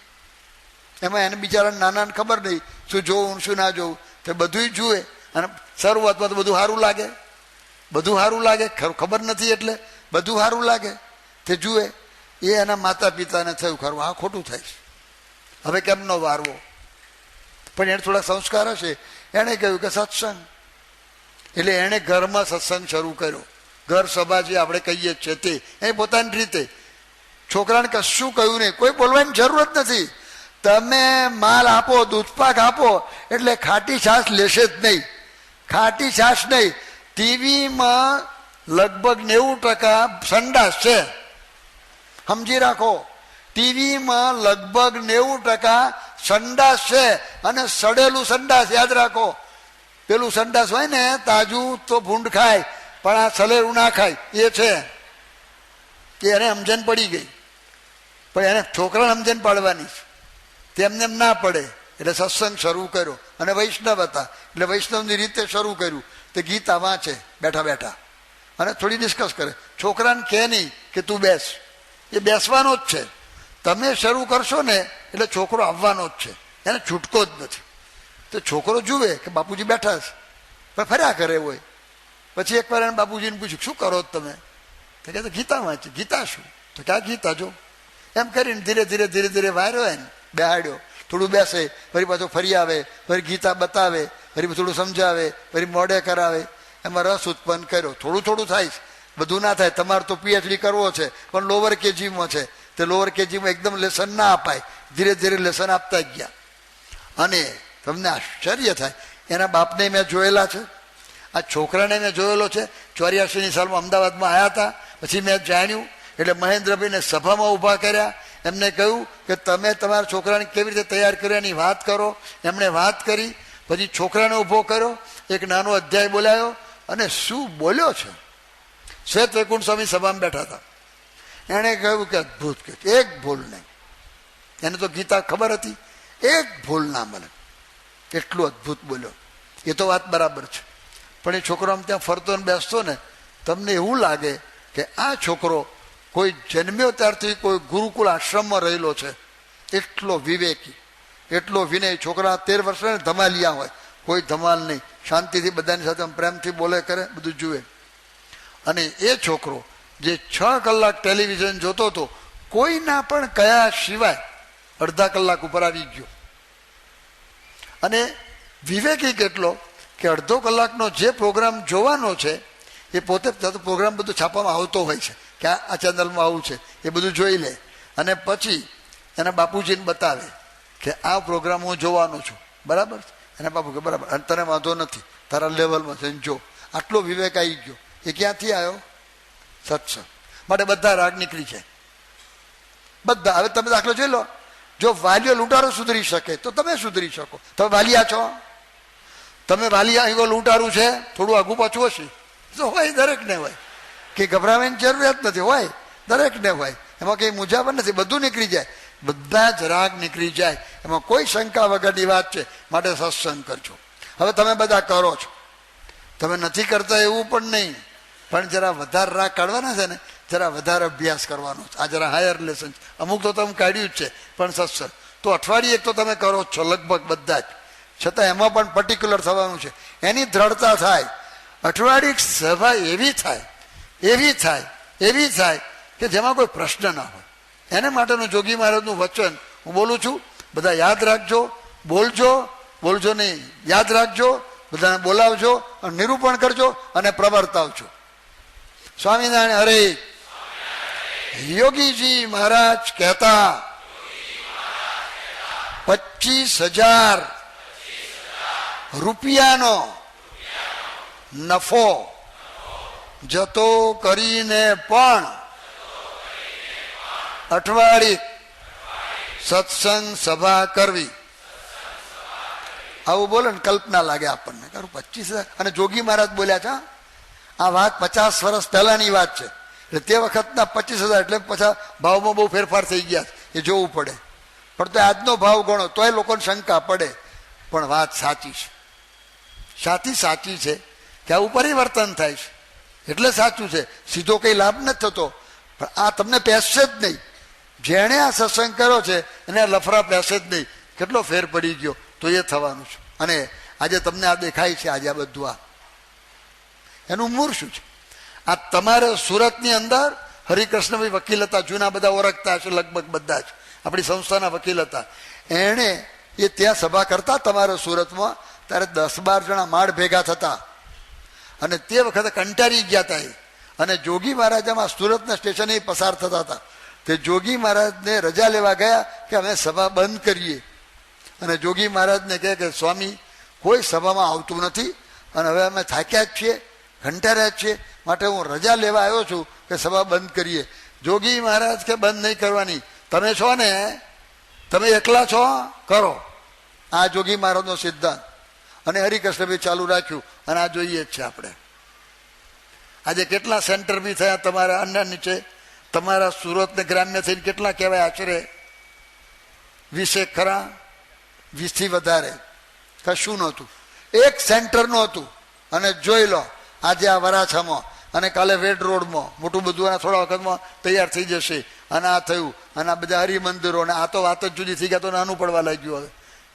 એમાં એને બિચારાને નાનાને ખબર નહીં શું જોવું શું ના જોવું, તે બધું જુએ. અને શરૂઆતમાં તો બધું સારું લાગે, બધું સારું લાગે, ખબર નથી એટલે બધું સારું લાગે, તે જુએ. એ એના માતા પિતાને થયું ખરું આ ખોટું થાય છે, હવે કેમનો વારવો? પણ એને થોડા સંસ્કાર હશે, એણે કહ્યું કે સત્સંગ. એટલે એણે ઘરમાં સત્સંગ શરૂ કર્યો. ઘર સભા જે આપણે કહીએ છીએ તે એ પોતાની રીતે. છોકરાને કશું કહ્યું નહીં, કોઈ બોલવાની જરૂર જ નથી. તમે માલ આપો, દૂધપાક આપો એટલે ખાટી છાશ લેશે જ નહીં, ખાટી છાશ નહીં. ટીવીમાં લગભગ 90% સંડાસ છે, સમજી રાખો. ટીવીમાં લગભગ 90% સંડાસ છે, અને સડેલું સંડાસ. યાદ રાખો, પેલું સંડાસ હોય ને તાજું તો ભૂંડ ખાય, પણ આ સલેરું ના ખાય એ છે કે એને સમજણ પડી ગઈ, પણ એને છોકરાને સમજણ પાડવાની છે. તેમને એમ ના પડે એટલે સત્સંગ શરૂ કર્યો. અને વૈષ્ણવ હતા એટલે વૈષ્ણવની રીતે શરૂ કર્યું. તે ગીતા વાંચે બેઠા બેઠા અને થોડી ડિસ્કસ કરે. છોકરાને કહે નહીં કે તું બેસ, એ બેસવાનો જ છે. તમે શરૂ કરશો ને એટલે છોકરો આવવાનો જ છે, એને છૂટકો જ નથી. તો છોકરો જુએ કે બાપુજી બેઠા છે પણ ફર્યા કરે હોય. પછી એકવાર એને બાપુજીને પૂછ્યું શું કરો તમે? તો કહે ગીતા વાંચી. ગીતા શું? તો ક્યાં ગીતા જો. એમ કરીને ધીરે ધીરે ધીરે ધીરે વાર્યો એને બેહાડ્યો. થોડું બેસે, ફરી પાછો ફરી આવે, ફરી ગીતા બતાવે, ફરી થોડું સમજાવે, ફરી મોડે કરાવે. એમાં રસ ઉત્પન્ન કર્યો. થોડું થોડું થાય, બધું ના થાય. તમારે તો પીએચડી કરવો છે પણ લોઅર કેજીમાં છે, તે લોઅર કેજીમાં એકદમ લેસન ના અપાય. ધીરે ધીરે લેસન આપતા ગયા. અને તમને આશ્ચર્ય થાય, એના બાપને મેં જોયેલા છે, આ છોકરાને મેં જોયેલો છે. 84ની સાલમાં અમદાવાદમાં આવ્યા હતા. પછી મેં જાણ્યું એટલે મહેન્દ્રભાઈને સભામાં ઊભા કર્યા. એમને કહ્યું કે તમે તમારા છોકરાને કેવી રીતે તૈયાર કર્યો એની વાત કરો. એમણે વાત કરી. પછી છોકરાને ઊભો કર્યો, એક નાનો અધ્યાય બોલાયો અને શું બોલ્યો છે. શ્વેત વૈકુંઠ સ્વામી સભામાં બેઠા હતા. એણે કહ્યું કે અદભુત, કે એક ભૂલ નહીં. એને તો ગીતા ખબર હતી, એક ભૂલ ના મળે. એટલું અદભુત બોલ્યો. એ તો વાત બરાબર છે, પણ એ છોકરો આમ ત્યાં ફરતો ને બેસતો ને તમને એવું લાગે કે આ છોકરો કોઈ જન્મ્યો ત્યારથી કોઈ ગુરુકુળ આશ્રમમાં રહેલો છે. એટલો વિવેકી, એટલો વિનય. છોકરા 13 વર્ષના ધમાલિયા હોય, કોઈ ધમાલ નહીં, શાંતિથી બધાની સાથે પ્રેમથી બોલે કરે, બધું જુએ. અને એ છોકરો જે 6 કલાક ટેલિવિઝન જોતો હતો, કોઈના પણ કયા સિવાય અડધા કલાક ઉપર આવી ગયો. અને વિવેકી કેટલો કે અડધો કલાકનો જે પ્રોગ્રામ જોવાનો છે એ પોતે પ્રોગ્રામ બધું છાપવામાં આવતો હોય છે કે આ ચેનલમાં આવું છે, એ બધું જોઈ લે. અને પછી એના બાપુજીને બતાવે કે આ પ્રોગ્રામ હું જોવાનો છું, બરાબર છે? એના બાપુ કે બરાબર, અને તને વાંધો નથી, તારા લેવલમાં છે, જો. આટલો વિવેક આવી ગયો. એ ક્યાંથી આવ્યો? સત્સંગ. માટે બધા રાગ નીકળી જાય, બધા. હવે તમે દાખલો જોઈ લો, જો વાલીઓ લૂંટારો સુધરી શકે તો તમે સુધરી શકો. તમે વાલિયા છો, તમે વાલિયા એવો લૂંટારું છે, થોડું આગું પાછું હશે તો હોય, દરેકને હોય. કે ગભરાવાની જરૂરિયાત નથી, હોય દરેકને હોય. એમાં કંઈ મૂંઝાવણ નથી, બધું નીકળી જાય, બધા જ રાગ નીકળી જાય. એમાં કોઈ શંકા વગરની વાત છે. માટે સત્સંગ કરજો. હવે તમે બધા કરો છો, તમે નથી કરતા એવું પણ નહીં, પણ જરા વધારે રાગ કાઢવાના છે ને, જરા વધારે અભ્યાસ કરવાનો છે. આ જરા હાયર લેસન. અમુક તો તમે કાઢ્યું જ છે, પણ સત્સંગ તો અઠવાડિયે એક તો તમે કરો જ છો લગભગ બધા જ. છતાં એમાં પણ પર્ટિક્યુલર થવાનું છે, એની દ્રઢતા થાય. અઠવાડિયે સભા એવી થાય, એવી થાય, એવી થાય કે જેમાં કોઈ પ્રશ્ન ના હોય. એને માટેનું જોગી મહારાજનું વચન હું બોલું છું. બધા યાદ રાખજો, બોલજો, બોલજો નહીં, યાદ રાખજો, બધાને બોલાવજો અને નિરૂપણ કરજો અને પ્રવર્તાવજો. સ્વામિનારાયણ હરે. યોગીજી મહારાજ કહેતા 25,000 રૂપિયાનો નફો જતો કરીને પણ અઠવાડિયે સત્સંગ સભા કરવી. આવું બોલે ને કલ્પના લાગે આપણને. 25,000. અને જોગી મહારાજ બોલ્યા છે, આ વાત 50 વર્ષ પહેલાની વાત છે. એટલે તે વખતના 25,000 એટલે પછી ભાવમાં બહુ ફેરફાર થઈ ગયા, એ જોવું પડે. પણ તો આજનો ભાવ ગણો તોય લોકોને શંકા પડે. પણ વાત સાચી છે, સાચી છે કે આવું પરિવર્તન થાય છે એટલે સાચું છે. સીધો કઈ લાભ નથી થતો, પણ આ તમને પહેરશે જ નહીં. જેણે આ સત્સંગ કર્યો છે એને લફરા પહેરશે જ નહીં. કેટલો ફેર પડી ગયો તો એ થવાનું છે. અને આજે તમને આ દેખાય છે, આજે આ બધું આ એનું મૂળ શું છે? આ તમારે સુરતની અંદર હરિકૃષ્ણભાઈ વકીલ હતા, જૂના બધા ઓળખતા હશે લગભગ બધા જ, આપણી સંસ્થાના વકીલ હતા. એણે એ ત્યાં સભા કરતા તમારે સુરતમાં, ત્યારે 10-12 જણા માળ ભેગા થતા અને તે વખતે કંટાળી ગયા હતા. અને જોગી મહારાજામાં સુરતના સ્ટેશને પસાર થતા હતા. તે જોગી મહારાજને રજા લેવા ગયા કે અમે સભા બંધ કરીએ. અને જોગી મહારાજને કહે કે સ્વામી કોઈ સભામાં આવતું નથી અને હવે અમે થાક્યા જ છીએ, ઘંટાર્યા જ છીએ, માટે હું રજા લેવા આવ્યો છું કે સભા બંધ કરીએ. જોગી મહારાજ કે બંધ નહીં કરવાની, તમે છો ને, તમે એકલા છો, કરો. આ જોગી મહારાજનો સિદ્ધાંત. અને હરિકૃષ્ણભાઈ ચાલુ રાખ્યું અને આ જોઈએ જ છે આપણે. આજે કેટલા સેન્ટર બી થયા તમારા અન્ય નીચે. તમારા સુરત ને ગ્રામ્ય થઈને કેટલા કહેવાય? આશરે 20 ખરા, 20 થી વધારે. કશું નહોતું, એક સેન્ટર નહોતું. અને જોઈ લો આજે આ વરાછામાં અને કાલે વેડ રોડમાં મોટું બધું અને થોડા વખતમાં તૈયાર થઈ જશે. અને આ થયું અને આ બધા હરિમંદિરો અને આ તો વાત જ જુદી થઈ ગયા, તો નાનું પડવા લાગ્યું. હવે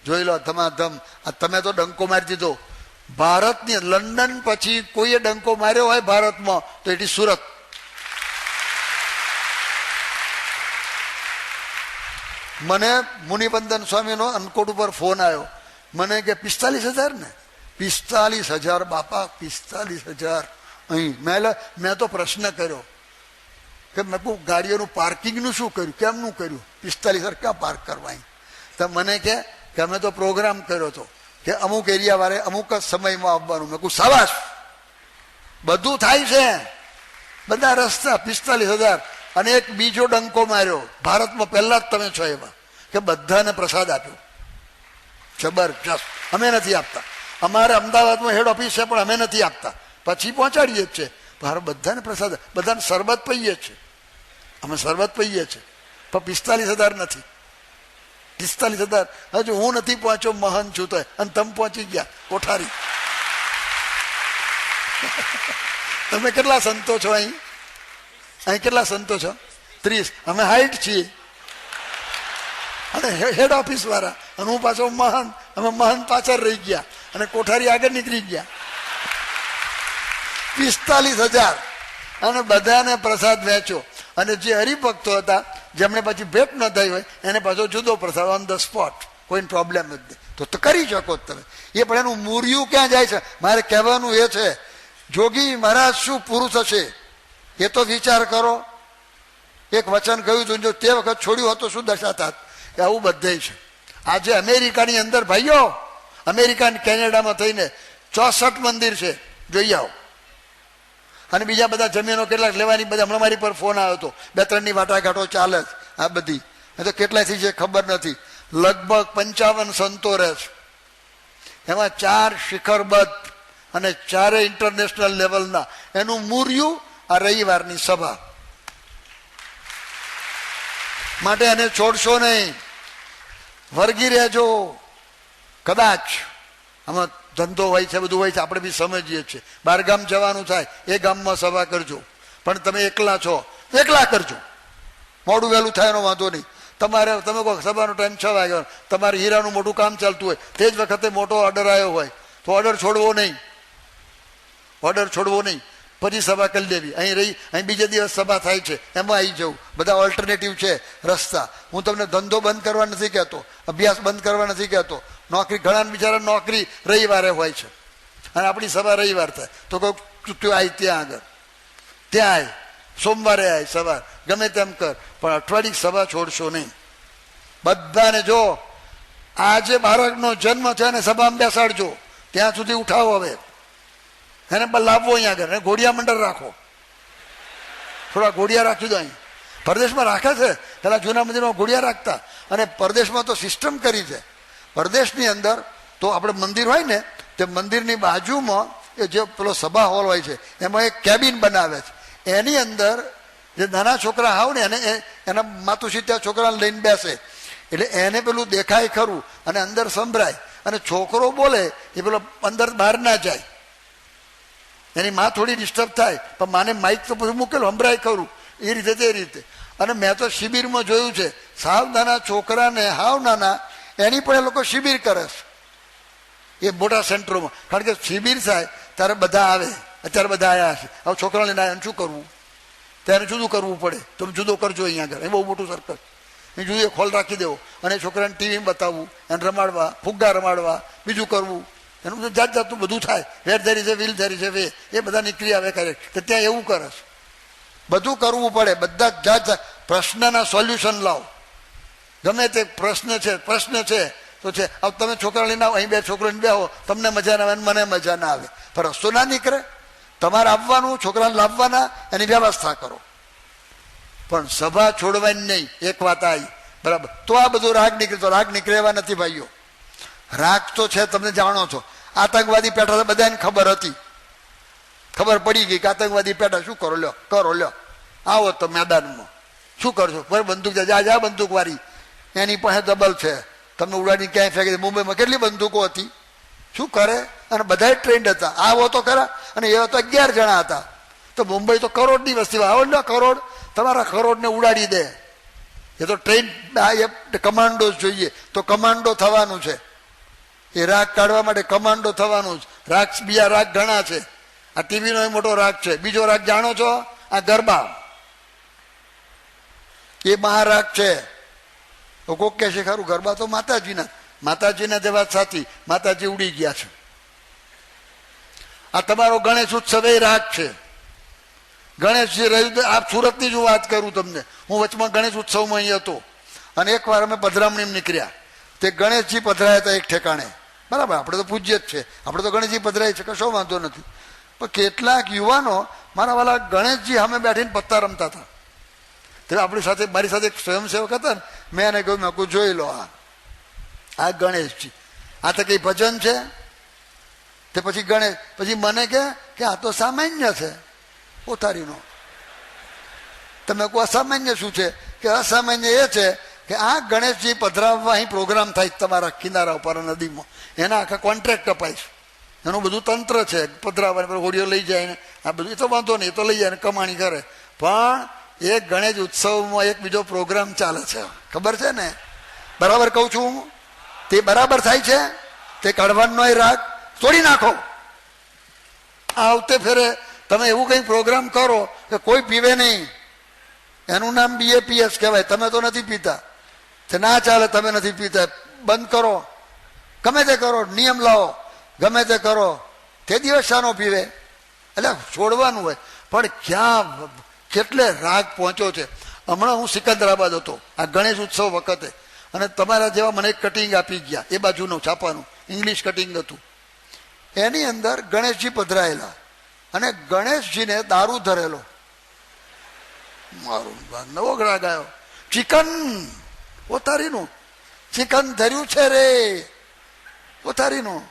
જોઈ લો ધમાધમ. તમે તો ડંકો મારી દીધો ભારતની. લંડન પછી કોઈએ ડંકો માર્યો હોય ભારતમાં તો એટી સુરત. મને મુનિબંધન સ્વામીનો અનકોટ ઉપર ફોન આવ્યો. મને કે 45,000 ને 45,000 બાપા, 45,000 અહીં. મેં તો પ્રશ્ન કર્યો કે મેં કહું ગાડીઓનું પાર્કિંગનું શું કર્યું, કેમનું કર્યું? 45,000 ક્યાં પાર્ક કરવા? તો મને કે અમે તો પ્રોગ્રામ કર્યો હતો કે અમુક એરિયા વાળે અમુક જ સમયમાં આવવાનું. મેં કહું શાબાશ, બધું થાય છે, બધા રસ્તા. 45,000. અને એક બીજો ડંકો માર્યો ભારતમાં, પહેલા જ તમે છો એવા, કે બધાને પ્રસાદ આપ્યો. જબરજસ્ત. અમે નથી આપતા. અમારે અમદાવાદમાં હેડ ઓફિસ છે પણ અમે નથી આપતા, પછી પહોંચાડીએ જ છે. ભારત બધાને પ્રસાદ, બધાને શરબત પીએ છે. અમે શરબત પીએ છીએ, પણ 45,000 નથી. 45,000 હજુ હું નથી પહોંચ્યો, મહન છું તો. અને તમે પહોંચી ગયા કોઠારી. તમે કેટલા સંતો છો અહીં? અહીં કેટલા સંતો છો? 30. અમે 60 છીએ અને હેડ ઓફિસ વાળા. અને હું પાછો મહન. અમે મહન પાછળ રહી ગયા અને કોઠારી આગળ નીકળી ગયા. 45,000 અને બધાને પ્રસાદ વહેંચો. અને જે હરિભક્તો હતા જેમને પછી ભેટ ન થઈ હોય એને પાછો જુદો પ્રસાદ ઓન ધ સ્પોટ. કોઈ પ્રોબ્લેમ જ નહીં, તો કરી શકો તમે. એ પણ એનું મૂર્યું ક્યાં જાય છે? મારે કહેવાનું એ છે, જોગી મહારાજ શું પુરુષ હશે એ તો વિચાર કરો. એક વચન કહ્યું હતું, જો તે વખત છોડ્યું હોત તો શું દશા થાત. આવું બધે છે. આજે અમેરિકાની અંદર ભાઈઓ, અમેરિકા અને કેનેડામાં થઈને 64 મંદિર છે, જોઈ આવો. અને બીજા બધા જમીનો કેટલાક લેવાની, બધા હમણાં મારી પર ફોન આવ્યો હતો. 2-3ની વાટાઘાટો ચાલે છે. આ બધી તો કેટલાથી છે ખબર નથી. લગભગ 55 સંતો રહે છે. એમાં 4 શિખરબદ્ધ અને 4 ઇન્ટરનેશનલ લેવલના. એનું મૂર્યું આ રવિવારની સભા માટે. એને છોડશો નહીં, વર્ગી રહેજો. કદાચ આમાં ધંધો હોય છે, બધું હોય છે, આપણે બી સમજીએ છીએ. બહાર ગામ જવાનું થાય, એ ગામમાં સભા કરજો. પણ તમે એકલા છો, એકલા કરજો. મોડું વહેલું થાય એનો વાંધો નહીં. તમારે તમે કહો સભાનો ટાઈમ 6 વાગ્યાનો, તમારે હીરાનું મોટું કામ ચાલતું હોય, તે જ વખતે મોટો ઓર્ડર આવ્યો હોય તો ઓર્ડર છોડવો નહીં. ઓર્ડર છોડવો નહીં. પછી સભા કરી દેવી. અહીં રહી, અહીં બીજે દિવસ સભા થાય છે, એમાં આવી જવું. બધા ઓલ્ટરનેટિવ છે રસ્તા. હું તમને ધંધો બંધ કરવા નથી કહેતો, અભ્યાસ બંધ કરવા નથી કહેતો. નોકરી, ઘણા બિચારા નોકરી રવિવારે હોય છે અને આપણી સભા રવિવાર થાય તો કહું તું આય ત્યાં આગળ, ત્યાં આય, સોમવારે આય સવાર, ગમે તેમ કર, પણ અઠવાડિયે સભા છોડશો નહીં. બધાને જો આજે બાળકનો જન્મ છે અને સભામાં બેસાડજો. ત્યાં સુધી ઉઠાવો. હવે એને લાવવો અહીંયા આગળ, એને ઘોડિયા મંડળ રાખો. થોડા ઘોડિયા રાખી દો. અહીં પરદેશમાં રાખે છે, પેલા જૂના મંદિરમાં ઘોડિયા રાખતા. અને પરદેશમાં તો સિસ્ટમ કરી છે. પરદેશની અંદર તો આપણે મંદિર હોય ને, તે મંદિરની બાજુમાં એ જે પેલો સભા હોલ હોય છે, એમાં એક કેબિન બનાવે છે. એની અંદર જે નાના છોકરા આવ ને એને એના માતુશ્રી ત્યાં છોકરાને લઈને બેસે, એટલે એને પેલું દેખાય ખરું અને અંદર સંભળાય. અને છોકરો બોલે એ પેલો અંદર બહાર ના જાય. એની માં થોડી ડિસ્ટર્બ થાય, પણ માને માઇક તો પછી મૂકેલું, સંભળાય ખરું. એ રીતે તે રીતે. અને મેં તો શિબિરમાં જોયું છે, સાવ નાના છોકરાને, હાવ નાના, એની પણ એ લોકો શિબિર કરે છે એ મોટા સેન્ટરોમાં. કારણ કે શિબિર થાય ત્યારે બધા આવે. અત્યારે બધા આવ્યા છે. હવે છોકરાને ના શું કરવું, ત્યારે જુદું કરવું પડે. તમે જુદો કરજો. અહીંયા આગળ એ બહુ મોટું સર્કલ, એ જુદો ખોલ રાખી દેવો અને છોકરાને ટીવી બતાવવું, એને રમાડવા, ફુગ્ગા રમાડવા, બીજું કરવું. એનું બધું જાત જાતનું બધું થાય. વેર ધરી છે, વિલ ધરી છે, વે એ બધા નીકળી આવે કરે. તો ત્યાં એવું કરે છે. બધું કરવું પડે. બધા જાત જાત પ્રશ્નના સોલ્યુશન લાવો. ગમે તે પ્રશ્ન છે તો છે. હવે તમે છોકરા લઈને આવો, અહીં બે છોકરાને બે આવો, તમને મજા ના આવે, મને મજા ના આવે, પણ રસ્તો ના નીકળે. તમારે આવવાનું, છોકરાને લાવવાના, એની વ્યવસ્થા કરો. પણ સભા છોડવાની નહીં. એક વાત આવી બરાબર, તો આ બધું રાગ નીકળે. તો રાગ નીકળે એવા નથી ભાઈઓ. રાગ તો છે, તમને જાણો છો. આતંકવાદી પેઠા બધાને ખબર હતી. ખબર પડી ગઈ કે આતંકવાદી પેટા, શું કરો લ્યો, કરો લ્યો, આવો તો મેદાનમાં શું કરશો? બરાબર, બંદૂક જા બંદૂક વાળી એની પાસે ડબલ છે, તમે ઉડાડીને ક્યાંય ફેંકી. મુંબઈમાં કેટલી બંદૂકો હતી, શું કરે? અને બધા ટ્રેન્ડ હતા, આવો તો ખરા. અને એવા તો 11 જણા હતા. તો મુંબઈ તો કરોડની વસ્તી, આવો ને કરોડ, તમારા કરોડને ઉડાડી દે. એ તો ટ્રેન કમાન્ડો જોઈએ, તો કમાન્ડો થવાનું છે. એ રાગ કાઢવા માટે કમાન્ડો થવાનું જ. રાગ બીજા રાગ ઘણા છે. આ ટીવીનો એ મોટો રાગ છે. બીજો રાગ જાણો છો? આ ગરબા, એ મહારાગ છે. કોક કહે છે ખરું ગરબા તો માતાજીના જે વાત સાચી, માતાજી ઉડી ગયા છે. આ તમારો ગણેશ ઉત્સવ એ રાગ છે. ગણેશજી રહ્યું, આ સુરતની જ વાત કરું તમને. હું વચમાં ગણેશ ઉત્સવમાં અહીં હતો અને એકવાર અમે પધરામણી નીકળ્યા. તે ગણેશજી પધરાયા હતા એક ઠેકાણે. બરાબર, આપણે તો પૂજ્ય જ છે, આપણે તો ગણેશજી પધરાય છે, કશો વાંધો નથી. પણ કેટલાક યુવાનો મારા વાલા ગણેશજી સામે બેઠીને પત્તા રમતા હતા. તે આપણી સાથે, મારી સાથે એક સ્વયંસેવક હતા ને, મેં એને કહ્યું, મેં કહું જોઈ લો, આ ગણેશજી, આ તો કઈ ભજન છે? તે પછી ગણેશ, પછી મને કે આ તો સામાન્ય છે. પોતારીનો તમે કહો અસામાન્ય શું છે? કે અસામાન્ય એ છે કે આ ગણેશજી પધરાવવા અહીં પ્રોગ્રામ થાય તમારા કિનારા ઉપર નદીમાં, એના આખા કોન્ટ્રાક્ટ અપાઈશ, એનું બધું તંત્ર છે પધરાવવાની. હોડીઓ લઈ જાય ને આ બધું, એ તો વાંધો નહીં, એ તો લઈ જાય ને કમાણી કરે. પણ એ ગણેશ ઉત્સવમાં એક બીજો પ્રોગ્રામ ચાલે છે, ખબર છે ને? બરાબર કહું છું? તે બરાબર થાય છે? તે કાઢવાનો એ રાગ તોડી નાખો. આવતે ફેરે તમે એવું કંઈ પ્રોગ્રામ કરો કે કોઈ પીવે નહીં, એનું નામ BAPS કહેવાય. તમે તો નથી પીતા, તે ના ચાલે, તમે નથી પીતા, બંધ કરો, ગમે તે કરો, નિયમ લાવો, ગમે તે કરો. તે દિવસ શાનો પીવે? એટલે છોડવાનું હોય. પણ ક્યાં કેટલે રાગ પહોંચ્યો છે. હમણાં હું સિકંદરાબાદ હતો આ ગણેશ ઉત્સવ વખતે, અને તમારા જેવા મને એક કટિંગ આપી ગયા, એ બાજુનું છાપાનું ઇંગ્લિશ કટિંગ હતું. એની અંદર ગણેશજી પધરાયેલા અને ગણેશજીને દારૂ ધરેલો. મારું નવો રાગ આવ્યો, ચિકન ઓતારીનું, ચિકન ધર્યું છે રે ઓતારીનું.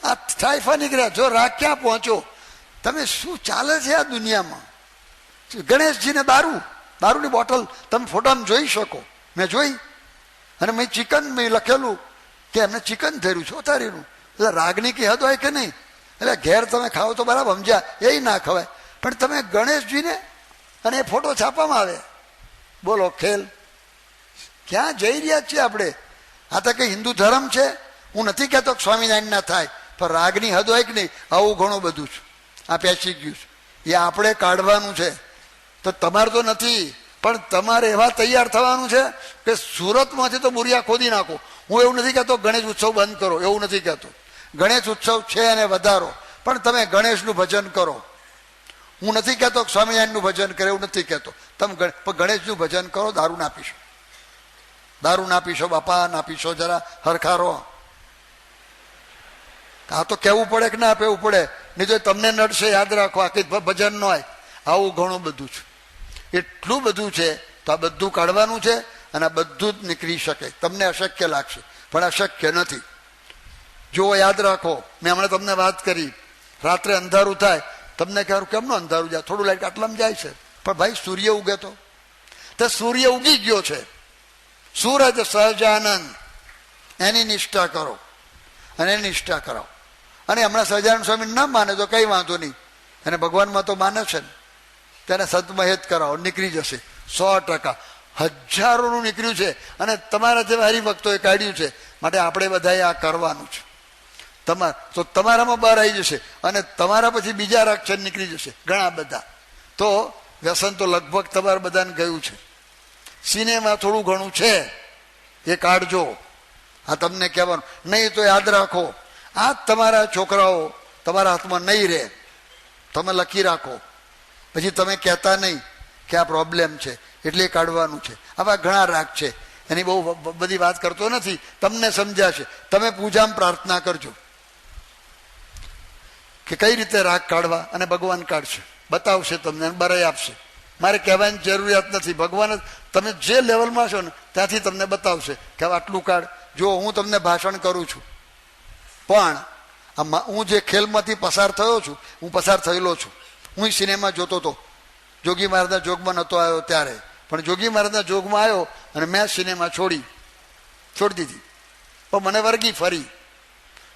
આ સાયફા નીકળ્યા. જો રાગ ક્યાં પહોંચ્યો? તમે શું ચાલે છે આ દુનિયામાં? ગણેશજીને દારૂની બોટલ તમે ફોટામાં જોઈ શકો, મેં જોઈ. અને મેં ચિકન મેં લખેલું કે એમને ચિકન ધર્યું છે ઓતારીનું. એટલે રાગની કી હદ હોય કે નહીં? એટલે ઘેર તમે ખાઓ તો બરાબર, સમજ્યા? એ ના ખવાય. પણ તમે ગણેશજીને અને એ ફોટો છાપવામાં આવે, બોલો ખેલ ક્યાં જઈ રહ્યા છીએ આપણે? આ તો કઈ હિન્દુ ધર્મ છે? હું નથી કહેતો સ્વામિનારાયણ ના થાય, પણ રાગની હદ હોય કે નહીં? આવું ઘણું બધું છે, આ પેસી ગયું છે. એ આપણે કાઢવાનું છે. તો તમારે તો નથી, પણ તમારે એવા તૈયાર થવાનું છે કે સુરતમાંથી તો બુરિયા ખોદી નાખો. હું એવું નથી કહેતો ગણેશ ઉત્સવ બંધ કરો, એવું નથી કહેતો. ગણેશ ઉત્સવ છે એને વધારો, પણ તમે ગણેશનું ભજન કરો. હું નથી કહેતો સ્વામિનારાયણનું ભજન કરે, એવું નથી કહેતો. તમે ગણેશનું ભજન કરો. દારૂ ના પીશો, દારૂ ના પીશો બાપા, ના પીશો, જરા હરખારો. આ તો કહેવું પડે કે ના કહેવું પડે, નહીં તો તમને નડશે. યાદ રાખો, આખી ભજન ન હોય. આવું ઘણું બધું છે, એટલું બધું છે. તો આ બધું કાઢવાનું છે અને આ બધું જ નીકળી શકે. તમને અશક્ય લાગશે, પણ અશક્ય નથી. જો યાદ રાખો, મેં હમણાં તમને વાત કરી, રાત્રે અંધારું થાય, તમને કહ્યું કેમનું અંધારું જાય? થોડું લાઈટ આટલામાં જાય છે, પણ ભાઈ સૂર્ય ઉગે તો સૂર્ય ઉગી ગયો છે. સૂરજ સહજાનંદ, એની નિષ્ઠા કરો અને એની નિષ્ઠા કરાવો. અને હમણાં સહજાનંદ સ્વામી ના માને તો કઈ વાંધો નહીં, અને ભગવાનમાં તો માને છે ને, તેને સંતમહેત કરાવો, નીકળી જશે 100%. હજારોનું નીકળ્યું છે, અને તમારા જેવા હરિભક્તોએ કાઢ્યું છે. માટે આપણે બધાએ આ કરવાનું છે. તો તમારામાં બહાર આવી જશે, અને તમારા પછી બીજા રાક્ષસ નીકળી જશે ઘણા બધા. તો વ્યસન તો લગભગ તમારે બધાને ગયું છે. સિનેમા થોડું ઘણું છે, એ કાઢજો. આ તમને કહેવાનું. નહીં તો યાદ રાખો, આ તમારા છોકરાઓ તમારા હાથમાં નહીં રહે. તમે લખી રાખો, પછી તમે કહેતા નહીં કે આ પ્રોબ્લેમ છે, એટલે કાઢવાનું છે. આવા ઘણા રાગ છે, એની બહુ બધી વાત કરતો નથી, તમને સમજાશે. તમે પૂજામાં પ્રાર્થના કરજો કે કઈ રીતે રાગ કાઢવા, અને ભગવાન કાઢશે, બતાવશે તમને, બરાઈ આપશે. મારે કહેવાની જરૂરિયાત નથી. ભગવાન તમે જે લેવલમાં છો ને ત્યાંથી તમને બતાવશે કે આટલું કાઢ. જો હું તમને ભાષણ કરું છું, પણ હું જે ખેલમાંથી પસાર થયો છું, હું પસાર થયેલો છું. હું સિનેમા જોતો હતો. જોગી મહારાજના જોગમાં નહોતો આવ્યો ત્યારે, પણ જોગી મહારાજના જોગમાં આવ્યો અને મેં સિનેમા છોડી દીધી. પણ મને વર્ગી ફરી.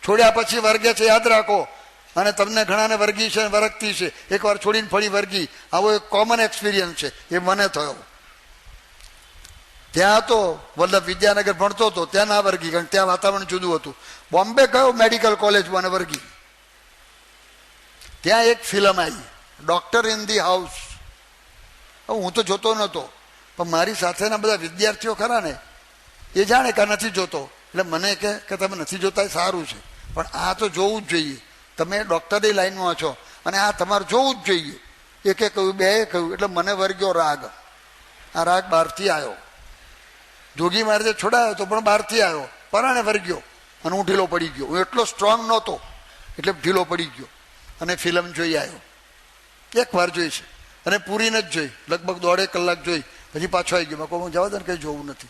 છોડ્યા પછી વર્ગે છે, યાદ રાખો. અને તમને ઘણાને વર્ગી છે, વરગતી છે. એકવાર છોડીને ફરી વર્ગી, આવો એક કોમન એક્સપિરિયન્સ છે, એ મને થયો. ત્યાં તો વલ્લભ વિદ્યાનગર ભણતો હતો, ત્યાં ના વર્ગી, કારણ ત્યાં વાતાવરણ જુદું હતું. બોમ્બે ગયો મેડિકલ કોલેજમાં અને વર્ગી. ત્યાં એક ફિલ્મ આવી, ડોક્ટર ઇન ધી હાઉસ. હું તો જોતો નહોતો, પણ મારી સાથેના બધા વિદ્યાર્થીઓ ખરા ને, એ જાણે કે નથી જોતો, એટલે મને કે તમે નથી જોતા એ સારું છે, પણ આ તો જોવું જ જોઈએ. તમે ડૉક્ટરની લાઈનમાં છો અને આ તમારે જોવું જ જોઈએ. એકે કહ્યું, બેએ કહ્યું, એટલે મને વર્ગ્યો રાગ. આ રાગ બહારથી આવ્યો. જોગી મહારાજે છોડાયો તો પણ બહારથી આવ્યો, પરાણે વર્ગ્યો અને હું ઢીલો પડી ગયો. હું એટલો સ્ટ્રોંગ નહોતો એટલે ઢીલો પડી ગયો અને ફિલ્મ જોઈ આવ્યો. એક વાર જોઈ છે અને પૂરીને જ જોઈ, લગભગ 1.5 કલાક જોઈ, પછી પાછો આવી ગયો. મેં કહું, હું જવા દે ને, કંઈ જોવું નથી.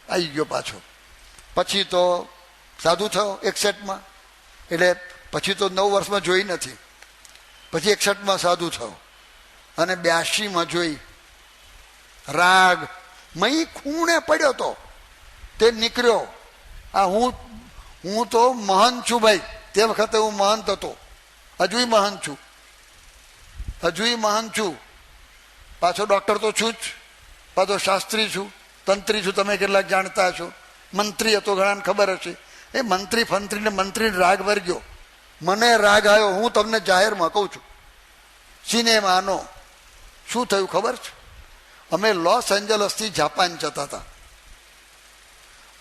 આવી ગયો પાછો. પછી તો સાધુ થયો 61માં, એટલે પછી તો 9 વર્ષમાં જોઈ નથી. પછી 61માં સાધુ થયો અને 82માં જોઈ. રાગ મહી ખૂણે પડ્યો તો તે નીકળ્યો. આ હું તો મહંત છું ભાઈ. તે વખતે હું મહંત હતો, હજુય મહંત છું. પાછો ડૉક્ટર તો છું જ, પાછો શાસ્ત્રી છું, તંત્રી છું. તમે કેટલાક જાણતા છો. મંત્રી હતો, ઘણાને ખબર હશે. એ મંત્રી ફંત્રીને મંત્રીને રાગ વર્ગ્યો. મને રાગ આવ્યો. હું તમને જાહેરમાં કહું છું, સિનેમાનો શું થયું ખબર છે? અમે લોસ એન્જલસથી જાપાન જતા હતા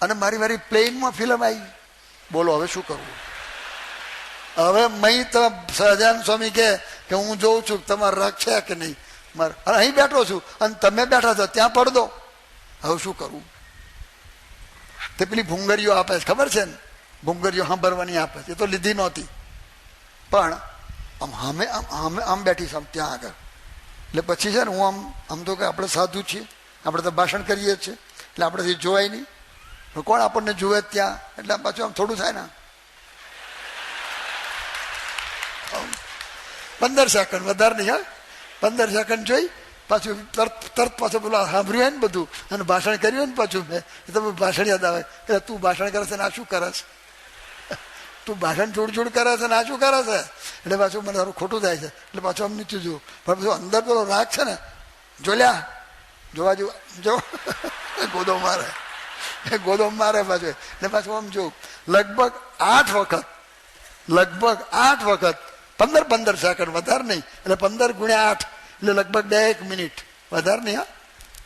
અને મારી પ્લેનમાં ફિલ્મ આવી. બોલો હવે શું કરવું? હવે મય તો સહજાનંદ સ્વામી કે હું જોઉં છું તમારો રાગ છે કે નહીં. મારે અહીં બેઠો છું અને તમે બેઠા છો ત્યાં પડદો. હવે શું કરવું? તે પેલી ભૂંગરીઓ આપે છે, ખબર છે ને? ભૂંગરીઓ સાંભળવાની આપે છે. એ તો લીધી નહોતી, પણ આમ બેઠી છે ત્યાં આગળ. એટલે પછી છે ને હું આમ તો કે આપણે સાધુ છીએ, આપણે તો ભાષણ કરીએ છીએ, એટલે આપણેથી જોવાય નહીં. કોણ આપણને જુએ ત્યાં? એટલે પાછું આમ થોડું થાય ને, 15 સેકન્ડ, વધારે નહીં. હા, 15 સેકન્ડ જોઈ પાછું તરત પાછું પેલું સાંભળ્યું ને બધું અને ભાષણ કર્યું ને પાછું મેં. તમે ભાષણ યાદ આવે કે તું ભાષણ કરે છે ને આ શું કરે છે? તું ભાષણ જોડ કરે છે ને આ શું કરે છે? એટલે પાછું મને સારું ખોટું થાય છે. એટલે પાછું આમ નીચું જોવું, પણ પછી અંદર પેલો રાગ છે ને, જોવા જો ગોદો મારે પાછું. એટલે પાછું આમ જોઉં. લગભગ 8 વખત 15 સેકન્ડ, વધારે નહીં. એટલે 15 ગુણ્યા 8 એટલે લગભગ 2 મિનિટ, વધારે નહીં. હા,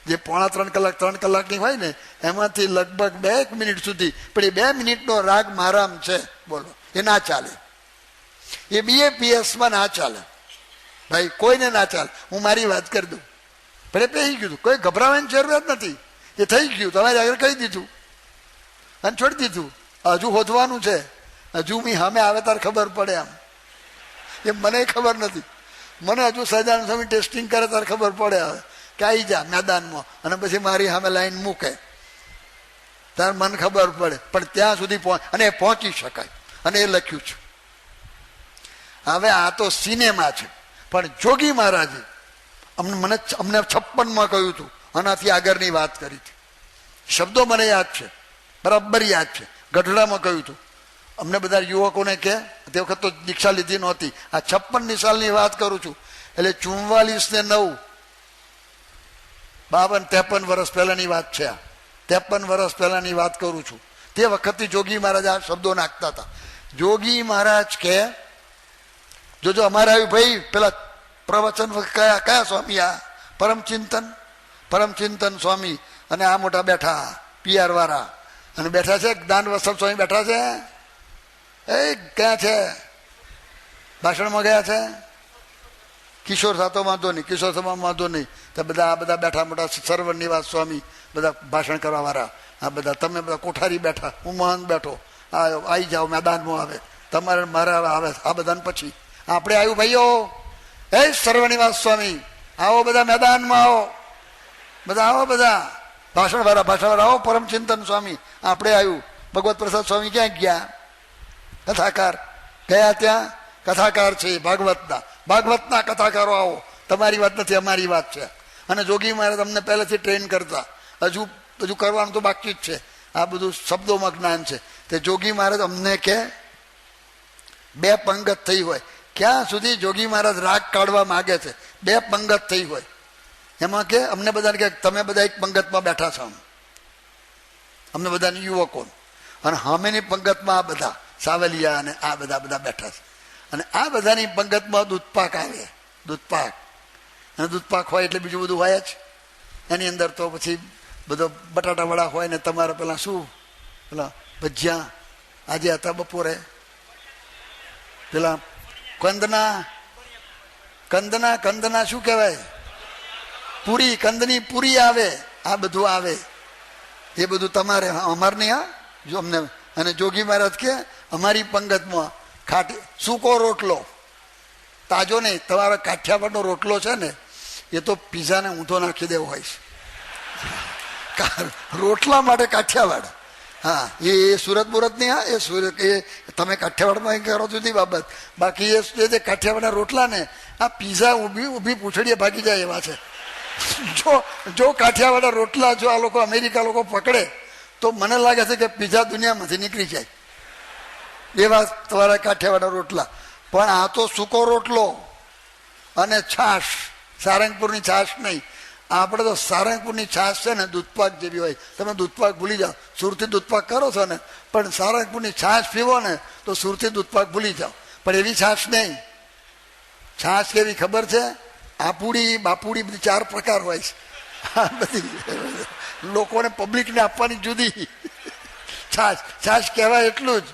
જે 3.5 કલાક 3 કલાકની હોય ને એમાંથી લગભગ 2 મિનિટ સુધી. પણ એ 2 મિનિટનો રાગ મારામ છે, બોલો, એ ના ચાલે. એ BAPSમાં ના ચાલે ભાઈ, કોઈને ના ચાલે. હું મારી વાત કરી દઉં, પણ એ કહી ગયું, કોઈ ગભરાવાની જરૂરત નથી. એ થઈ ગયું, તમારે આગળ કહી દીધું અને છોડી દીધું. હજુ હોદવાનું છે, હજુ મી સામે આવે તારે ખબર પડે. આમ એ મને ખબર નથી. મને હજુ સહજાનંદ સ્વામી ટેસ્ટિંગ કરે ત્યારે ખબર પડે હવે કે આવી જા મેદાનમાં, અને પછી મારી સામે લાઈન મૂકે ત્યારે મને ખબર પડે. પણ ત્યાં સુધી અને પહોંચી શકાય, અને એ લખ્યું છે. હવે આ તો સિનેમા છે, પણ જોગી મહારાજે અમને 56માં કહ્યું હતું. આનાથી આગળની વાત કરી હતી. શબ્દો મને યાદ છે, બરાબર યાદ છે. ગઢડામાં કહ્યું હતું. અમને બધા યુવકોને કે તે વખત તો દીક્ષા લીધી નહોતી. આ 56ની સાલની વાત કરું છું. એટલે 44 ને 9, 52-53 વર્ષ પહેલાની વાત છે. આ 53 વર્ષ પહેલાની વાત કરું છું. તે વખતથી જોગી મહારાજ આ શબ્દો નાખતા હતા. જોગી મહારાજ કે જોજો અમારે આવ્યું ભાઈ પેલા પ્રવચન કયા સ્વામી? આ પરમચિંતન સ્વામી અને આ મોટા બેઠા PR વાળા અને બેઠા છે. દાન વસ્ત્ર સ્વામી બેઠા છે. એ ક્યાં છે? ભાષણમાં ગયા છે. કિશોર સાતો વાંધો નહીં, કિશોર સભામાં વાંધો નહીં. તો બધા બેઠા મોટા સર્વનિવાસ સ્વામી, બધા ભાષણ કરવા વાળા. આ બધા તમે બધા કોઠારી બેઠા, હું મહંત બેઠો. આવી જાઓ, મેદાનમાં આવે તમારે મારા આવે. આ બધાને પછી આપણે આવ્યું ભાઈઓ, એ સર્વનિવાસ સ્વામી આવો, બધા મેદાનમાં આવો, બધા આવો, બધા ભાષણ વાળા આવો. પરમચિંતન સ્વામી આપણે આવ્યું. ભગવત પ્રસાદ સ્વામી ક્યાં ગયા? કથાકાર ગયા. ત્યાં કથાકાર છે ભાગવતના. ભાગવતના કથાકારો આવો, તમારી વાત નથી, અમારી વાત છે. અને જોગી મહારાજ અમને પહેલેથી ટ્રેન કરતા, હજુ કરવાનું તો બાકી જ છે. આ બધું શબ્દોમાં જ્ઞાન છે. તે જોગી મહારાજ અમને કે બે પંગત થઈ હોય, ક્યાં સુધી જોગી મહારાજ રાગ કાઢવા માગે છે, બે પંગત થઈ હોય એમાં કે અમને બધાને કે તમે બધા એક પંગતમાં બેઠા છો, અમને બધાને યુવકો, અને સામેની પંગતમાં આ બધા સાવલિયા અને આ બધા બેઠા છે. અને આ બધાની પંગતમાં દૂધપાક આવે, દૂધપાક, અને દૂધપાક હોય એટલે બીજું બધું હોય જ. એની અંદર તો પછી બધો બટાટા વડા હોય ને તમારે પેલા શું પેલા ભજીયા આજે હતા બપોરે, પેલા કંદના શું કહેવાય, પૂરી, કંદની પૂરી આવે, આ બધું આવે. એ બધું તમારે, અમારે નહીં. હા, જો અમને. અને જોગી મહારાજ કે અમારી પંગતમાં ખાટી સૂકો રોટલો, તાજો નહીં, તમારો કાઠિયાવાડનો રોટલો છે ને એ તો પીઝાને ઊંધો નાખી દેવો હોય છે રોટલા માટે કાઠિયાવાડ. હા, એ સુરત મુરત નહીં. હા, એ સુરત, એ તમે કાઠિયાવાડમાં કરો જુદી બાબત, બાકી એ જે કાઠિયાવાડના રોટલા ને આ પીઝા ઊભી પૂંછડીએ ભાગી જાય એવા છે. જો કાઠિયાવાડા રોટલા જો આ લોકો અમેરિકા લોકો પકડે તો મને લાગે છે કે પીઝા દુનિયામાંથી નીકળી જાય એવા તમારા કાઠિયાવાડા રોટલા. પણ આ તો સૂકો રોટલો અને છાશ, સારંગપુરની છાશ નહીં. આપણે તો સારંગપુરની છાશ છે ને દૂધપાક જેવી હોય. તમે દૂધપાક ભૂલી જાઓ, સુરતી દૂધપાક કરો છો ને, પણ સારંગપુરની છાશ પીવો ને તો સુરતી દૂધપાક ભૂલી જાઓ. પણ એવી છાશ નહીં. છાશ કેવી ખબર છે? આપુડી બાપુડી બધી 4 પ્રકાર હોય છે. આ બધી લોકોને પબ્લિકને આપવાની જુદી છાશ. છાશ કહેવાય એટલું જ,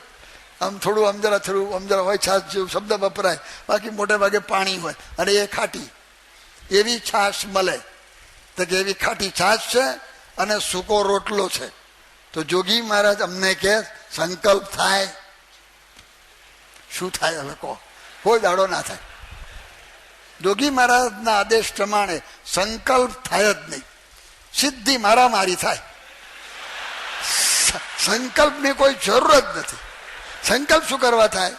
આમ થોડું આમ જરા હોય છાશ જેવું શબ્દ વપરાય, બાકી મોટે ભાગે પાણી હોય અને એ ખાટી. એવી છાશ મળે તો કે એવી ખાટી છાશ છે અને સૂકો રોટલો છે. તો જોગી મહારાજ અમને કે સંકલ્પ થાય. શું થાય હવે કહો? કોઈ દાડો ના થાય. જોગી મહારાજના આદેશ પ્રમાણે સંકલ્પ થાય જ નહીં, સીધી મારામારી થાય. સંકલ્પની કોઈ જરૂર જ નથી. સંકલ્પ શું કરવા થાય?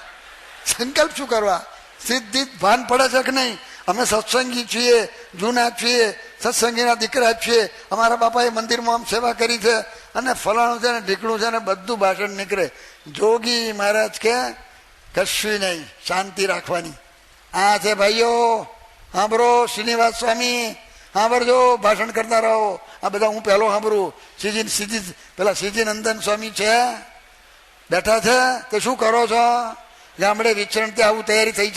સંકલ્પ શું કરવા? સીધી ભાન પડે છે કે નહીં? અમે સત્સંગી છીએ, જૂના છીએ, સત્સંગીના દીકરા છીએ, અમારા બાપાએ મંદિરમાં આમ સેવા કરી છે અને ફલાણું છે ને ઢીકણું છે ને બધું ભાષણ નીકળે. જોગી મહારાજ કે કશું નહીં, શાંતિ રાખવાની. આ છે ભાઈઓ, સાંભળો, શ્રીનિવાસ સ્વામી સાંભળજો, ભાષણ કરતા રહો. આ બધા હું પહેલો સાંભળું. પેલા સીજી નંદન સ્વામી છે, બેઠા છે. તો શું કરો છો? ગામડે વિચરણ ત્યાં આવું તૈયારી થઈ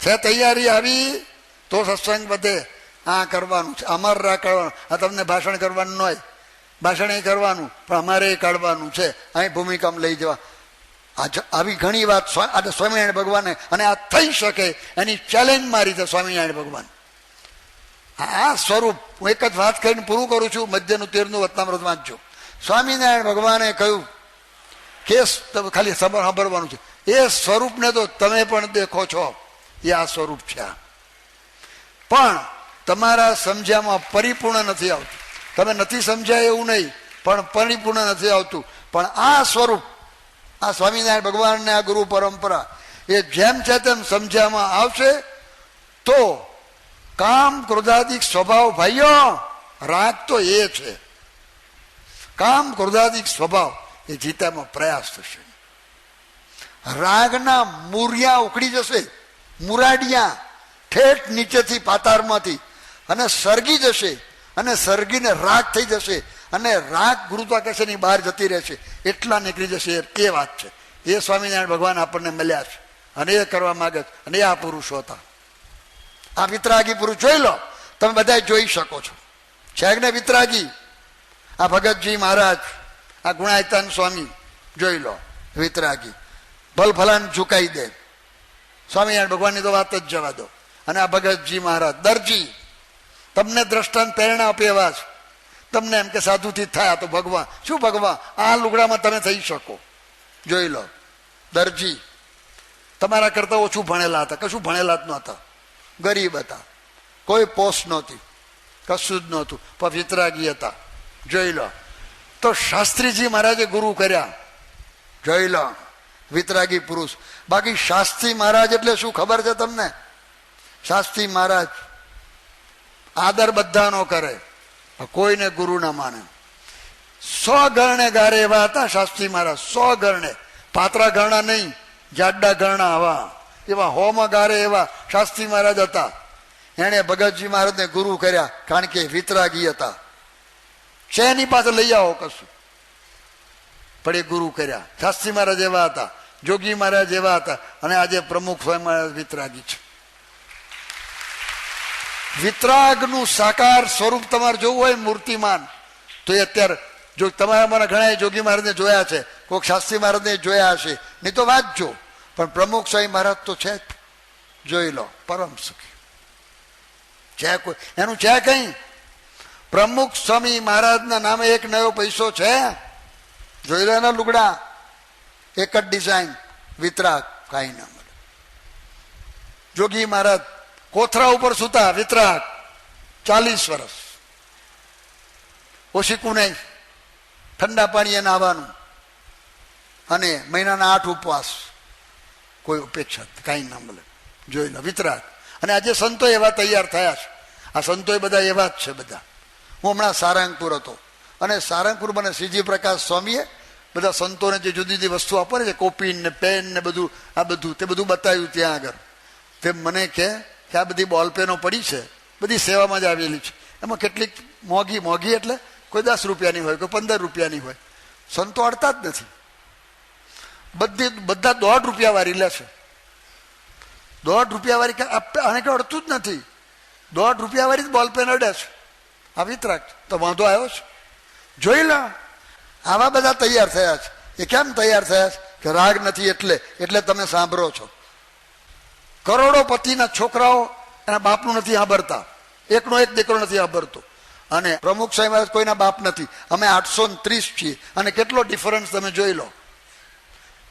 છે તૈયારી આવી તો સત્સંગ વધે. આ કરવાનું છે, અમારે રા કરવાનું. આ તમને ભાષણ કરવાનું ન હોય, ભાષણ એ કરવાનું, પણ અમારે એ કાઢવાનું છે. અહીં ભૂમિકામાં લઈ જવા. આવી ઘણી વાત આજે સ્વામિનારાયણ ભગવાને, અને આ થઈ શકે એની ચેલેન્જ મારી છે સ્વામિનારાયણ ભગવાન. આ સ્વરૂપ હું એક જ વાત કરીને પૂરું કરું છું. મધ્યનું 13નું વતનામૃત વાંચજો. સ્વામિનારાયણ ભગવાને કહ્યું કે ખાલી સાંભળવાનું છે, એ સ્વરૂપને તો તમે પણ દેખો છો, એ આ સ્વરૂપ છે. પણ તમારા સમજ્યામાં પરિપૂર્ણ નથી આવતું. તમે નથી સમજ્યા એવું નહીં, પણ પરિપૂર્ણ નથી આવતું. પણ આ સ્વરૂપ, આ સ્વામિનારાયણ ભગવાનને આ ગુરુ પરંપરા એ જેમ છે તેમ સમજ્યામાં આવશે તો કામ ક્રોધાદિક સ્વભાવ, ભાઈઓ રાગ તો એ છે, કામ ક્રોધાદિક સ્વભાવ એ જીતામાં પ્રયાસ થશે. રાગના મૂરિયા ઉખડી જશે, મુરાડિયા ઠેઠ નીચેથી પાતાળમાંથી, અને સળગી જશે, અને સળગીને રાગ થઈ જશે, અને રાગ ગુરુત્વાકર્ષણની બહાર જતી રહેશે. એટલા નીકળી જશે. એ વાત છે. એ સ્વામિનારાયણ ભગવાન આપણને મળ્યા છે અને એ કરવા માંગે છે. અને એ આ પુરુષો હતા. આ વિતરાગી પુરુષ જોઈ લો, તમે બધા જોઈ શકો છો. છે ને વિતરાગી? આ ભગતજી મહારાજ, આ ગુણાયતાન સ્વામી જોઈ લો, વિતરાગી. ભલભલાન ઝુકાઈ દે. સ્વામિનારાયણ ભગવાનની તો વાત જ જવા દો. અને આ ભગતજી મહારાજ દરજી, તમને દ્રષ્ટાંત પ્રેરણા આપે એવા છે. તમને એમ કે સાધુથી થાય તો ભગવાન. શું ભગવાન? આ લુગડામાં તમે થઈ શકો. જોઈ લો, દરજી તમારા કરતા ઓછું ભણેલા હતા, કશું ભણેલા જ નહોતા, ગરીબ હતા, કોઈ પોસ્ટ નહોતી, કશું જ નહોતું, પણ વિતરાગી હતા. જોઈ લો. તો શાસ્ત્રીજી મહારાજે ગુરુ કર્યા. જોઈ લો, વિતરાગી પુરુષ. બાકી શાસ્ત્રી મહારાજ એટલે શું ખબર છે તમને? શાસ્ત્રી મહારાજ આદર બધાનો કરે, કોઈને ગુરુ ના માને. 100 ગરણે ગારે એવા હતા શાસ્ત્રી મહારાજ, 100 ગરણે, પાતળા ગરણા નહીં, જાડા ગરણા આવા, એવા 100 ગારે એવા શાસ્ત્રી મહારાજ હતા. એણે ભગતજી મહારાજને ગુરુ કર્યા, કારણ કે વિતરાગી હતા. છે એની પાસે લઈ આવો કશું, પણ એ ગુરુ કર્યા. શાસ્ત્રી મહારાજ એવા હતા, જોગી મહારાજ એવા હતા, અને આજે પ્રમુખ સ્વામી મહારાજ વિતરાગી છે. વિતરાગનું સાકાર સ્વરૂપ તમારે જોવું હોય મૂર્તિમાન, તો એ અત્યારે જો તમારા મને ઘણા જોગી મહારાજને જોયા છે, કોઈક શાસ્ત્રી મહારાજને જોયા હશે, નહીં તો વાંચજો. પણ પ્રમુખ સ્વામી મહારાજ તો છે, જોઈ લો, પરમ સુખી છે. કોઈ એનું છે કઈ? પ્રમુખ સ્વામી મહારાજના નામે એક નવો પૈસો છે? જોઈ લો એના લુગડા, એક જ ડિઝાઇન, વિતરાગ, કાંઈ ના મળે. જોગી મહારાજ કોથરા ઉપર સુતા, વિતરાગ, 40 વર્ષ, ઓશીકું નહીં, ઠંડા પાણીએ નાહવાનું, અને મહિનાના 8 ઉપવાસ, કોઈ ઉપેક્ષા કાંઈ ના મળે. જોઈ લો વિતરાગ. અને આજે સંતો એવા તૈયાર થયા છે. આ સંતો બધા એવા જ છે બધા. હું હમણાં સારંગપુર હતો, અને સારંગપુર મને શ્રીજી પ્રકાશ સ્વામીએ બધા સંતોને જે જુદી જુદી વસ્તુ આપે છે, કોપી ને પેન ને બધું, આ બધું તે બધું બતાવ્યું ત્યાં આગળ. તે મને કે આ બધી બોલપેનો પડી છે, બધી સેવામાં જ આવેલી છે. એમાં કેટલીક મોંઘી એટલે કોઈ 10 રૂપિયાની હોય, કોઈ 15 રૂપિયાની હોય. સંતો અડતા જ નથી, બધા 1.5 રૂપિયા વાળી લે છે. 1.5 રૂપિયા વાળી આને કે અડતું જ નથી, 1.5 રૂપિયા વાળી જ બોલપેન અડે છે. આ વિતરાગ તો વાંધો આવ્યો છે. જોઈ લો, આવા બધા તૈયાર થયા છે. એ કેમ તૈયાર થયા છે? કે રાગ નથી એટલે તમે સાંભળો છો. કરોડોપતિના છોકરાઓ એના બાપનું નથી સાંભળતા, એકનો એક દીકરો નથી સાંભળતો. અને પ્રમુખ સ્વામી મહારાજ કોઈના બાપ નથી. અમે 830 છીએ, અને કેટલો ડિફરન્સ તમે જોઈ લો.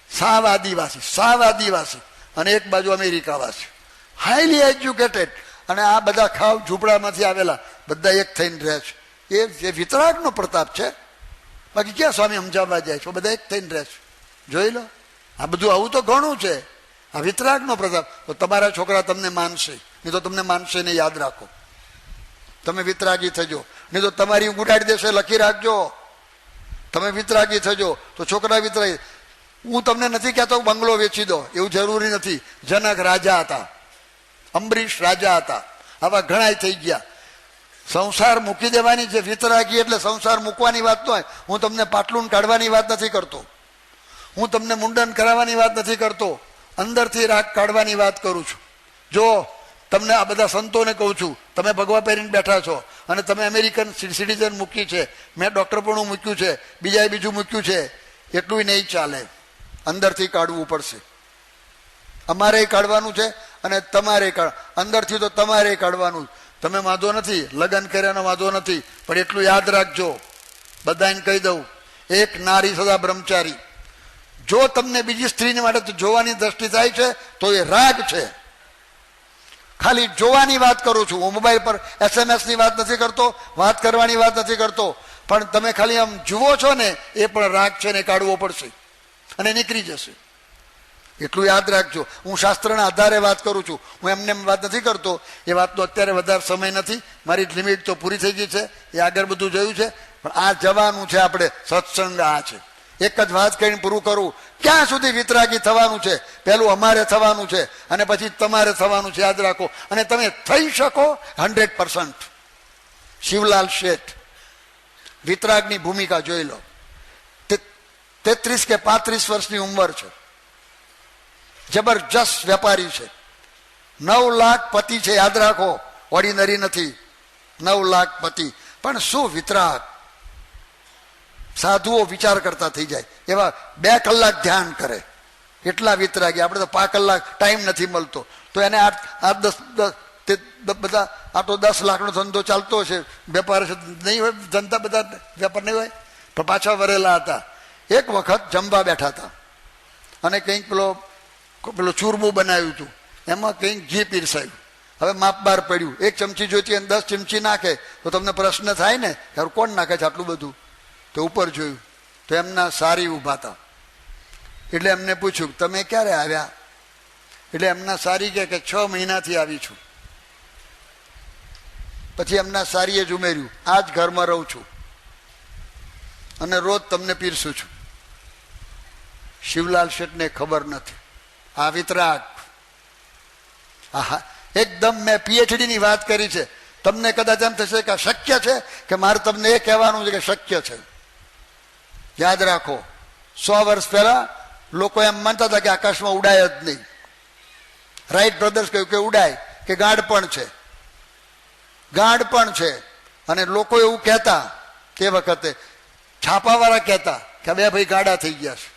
સાવ આદિવાસી, અને એક બાજુ અમેરિકાવાસી, હાઈલી એજ્યુકેટેડ, અને આ બધા ખાવ ઝૂંપડામાંથી આવેલા, બધા એક થઈને રહે છે. એ વિતરાગનો પ્રતાપ છે. બાકી ક્યાં સ્વામી સમજાવવા જાય છે? બધા એક થઈને રહે છે. જોઈ લો, આ બધું આવું તો ઘણું છે. આ વિતરાગનો પ્રતાપ. તો તમારા છોકરા તમને માનશે, નહીં તો તમને માનશે નહીં, યાદ રાખો. તમે વિતરાગી થજો, નહીં તો તમારી ઊંઘ ઉડાડી દેશે. લખી રાખજો, તમે વિતરાગી થજો તો છોકરા વિતરાગી. હું તમને નથી કહેતો બંગલો વેચી દો, એવું જરૂરી નથી. જનક રાજા હતા, અંબરીશ રાજા હતા, આવા ઘણા થઈ ગયા. સંસાર મૂકી દેવાની છે. વિતરાગી એટલે સંસાર મૂકવાની વાત ન હોય. હું તમને પાટલું કાઢવાની વાત નથી કરતો, હું તમને મુંડન કરાવવાની વાત નથી કરતો, અંદરથી રાગ કાઢવાની વાત કરું છું. જો તમને આ બધા સંતોને કહું છું, તમે ભગવા પહેરીને બેઠા છો, અને તમે અમેરિકન સિટીઝન મૂકી છે, મેં ડૉક્ટરપણું મૂક્યું છે, બીજાએ બીજું મૂક્યું છે, એટલું નહીં ચાલે. અંદરથી કાઢવું પડશે. અમારે કાઢવાનું છે, અને તમારે અંદરથી તો તમારે કાઢવાનું. તમે વાંધો નથી, લગ્ન કર્યાનો વાંધો નથી, પણ એટલું યાદ રાખજો, બધાને કહી દઉં, એક નારી સદા બ્રહ્મચારી. જો તમને બીજી સ્ત્રીને માટે જોવાની દ્રષ્ટિ થાય છે, તો એ રાગ છે. ખાલી જોવાની વાત કરું છું, હું મોબાઈલ પર SMS ની વાત નથી કરતો, વાત કરવાની વાત નથી કરતો. પણ તમે ખાલી આમ જુઓ છો ને, એ પણ રાગ છે, ને કાઢવો પડશે, અને નીકળી જશે. એટલું યાદ રાખજો. હું શાસ્ત્રના આધારે વાત કરું છું, હું એમને વાત નથી કરતો. એ વાતનો અત્યારે વધારે સમય નથી, મારી લિમિટ તો પૂરી થઈ ગઈ છે. એ આગળ બધું જોયું છે, પણ આ જવાનું છે. આપણે સત્સંગ આ છે. એક જ વાત કરીને પૂરું કરું. ક્યાં સુધી વિતરાગી થવાનું છે? પહેલું અમારે થવાનું છે, અને પછી તમારે થવાનું છે. યાદ રાખો. અને તમે થઈ શકો 100%. શિવલાલ શેઠ, વિતરાગની ભૂમિકા જોઈ લો. 33 કે 35 વર્ષની ઉંમર છે, જબરજસ્ત વેપારી છે, 9 લાખ પતિ છે. યાદ રાખો, ઓર્ડિનરી નથી, 9 લાખ પતિ. પણ શું વિતરાગ! સાધુઓ વિચાર કરતા થઈ જાય એવા 2 કલાક ધ્યાન કરે, એટલા વિતરાગી. આપણે તો 5 કલાક ટાઈમ નથી મળતો, તો એને 8-10 બધા આ તો 10 લાખનો ધંધો ચાલતો હશે, વેપાર નહીં હોય, ધંધા બધા વેપાર નહીં હોય, પણ પાછા વરેલા હતા. એક વખત જમવા બેઠા હતા, અને કંઈક પેલો ચૂરમું બનાવ્યું હતું, એમાં કંઈક ઘી પીરસાયું. હવે માપ બાર પડ્યું, 1 ચમચી જોઈતી અને 10 ચમચી નાખે તો તમને પ્રશ્ન થાય ને, યાર કોણ નાખે છે આટલું બધું? તો ઉપર જોયું તો એમના સારી ઊભા હતા. એટલે એમને પૂછ્યું, તમે ક્યારે આવ્યા? એટલે એમના સારી કે 6 મહિનાથી આવી છું. પછી એમના સારીએ જ ઉમેર્યું, આ જ ઘરમાં રહું છું અને રોજ તમને પીરસું છું. શિવલાલ શેઠને ખબર નથી આ વિતરાગ. એકદમ મેં પીએચડી ની વાત કરી છે. તમને કદાચ એમ થશે કે શક્ય છે, કે મારે તમને એ કહેવાનું છે કે શક્ય છે. યાદ રાખો, 100 વર્ષ પહેલા લોકો એમ માનતા હતા કે આકાશમાં ઉડાય જ નહીં. રાઈટ બ્રધર્સ કહ્યું કે ઉડાય, કે ગાઢ પણ છે, ગાઢ પણ છે. અને લોકો એવું કહેતા, તે વખતે છાપાવાળા કહેતા કે બે ભાઈ ગાડા થઈ ગયા છે.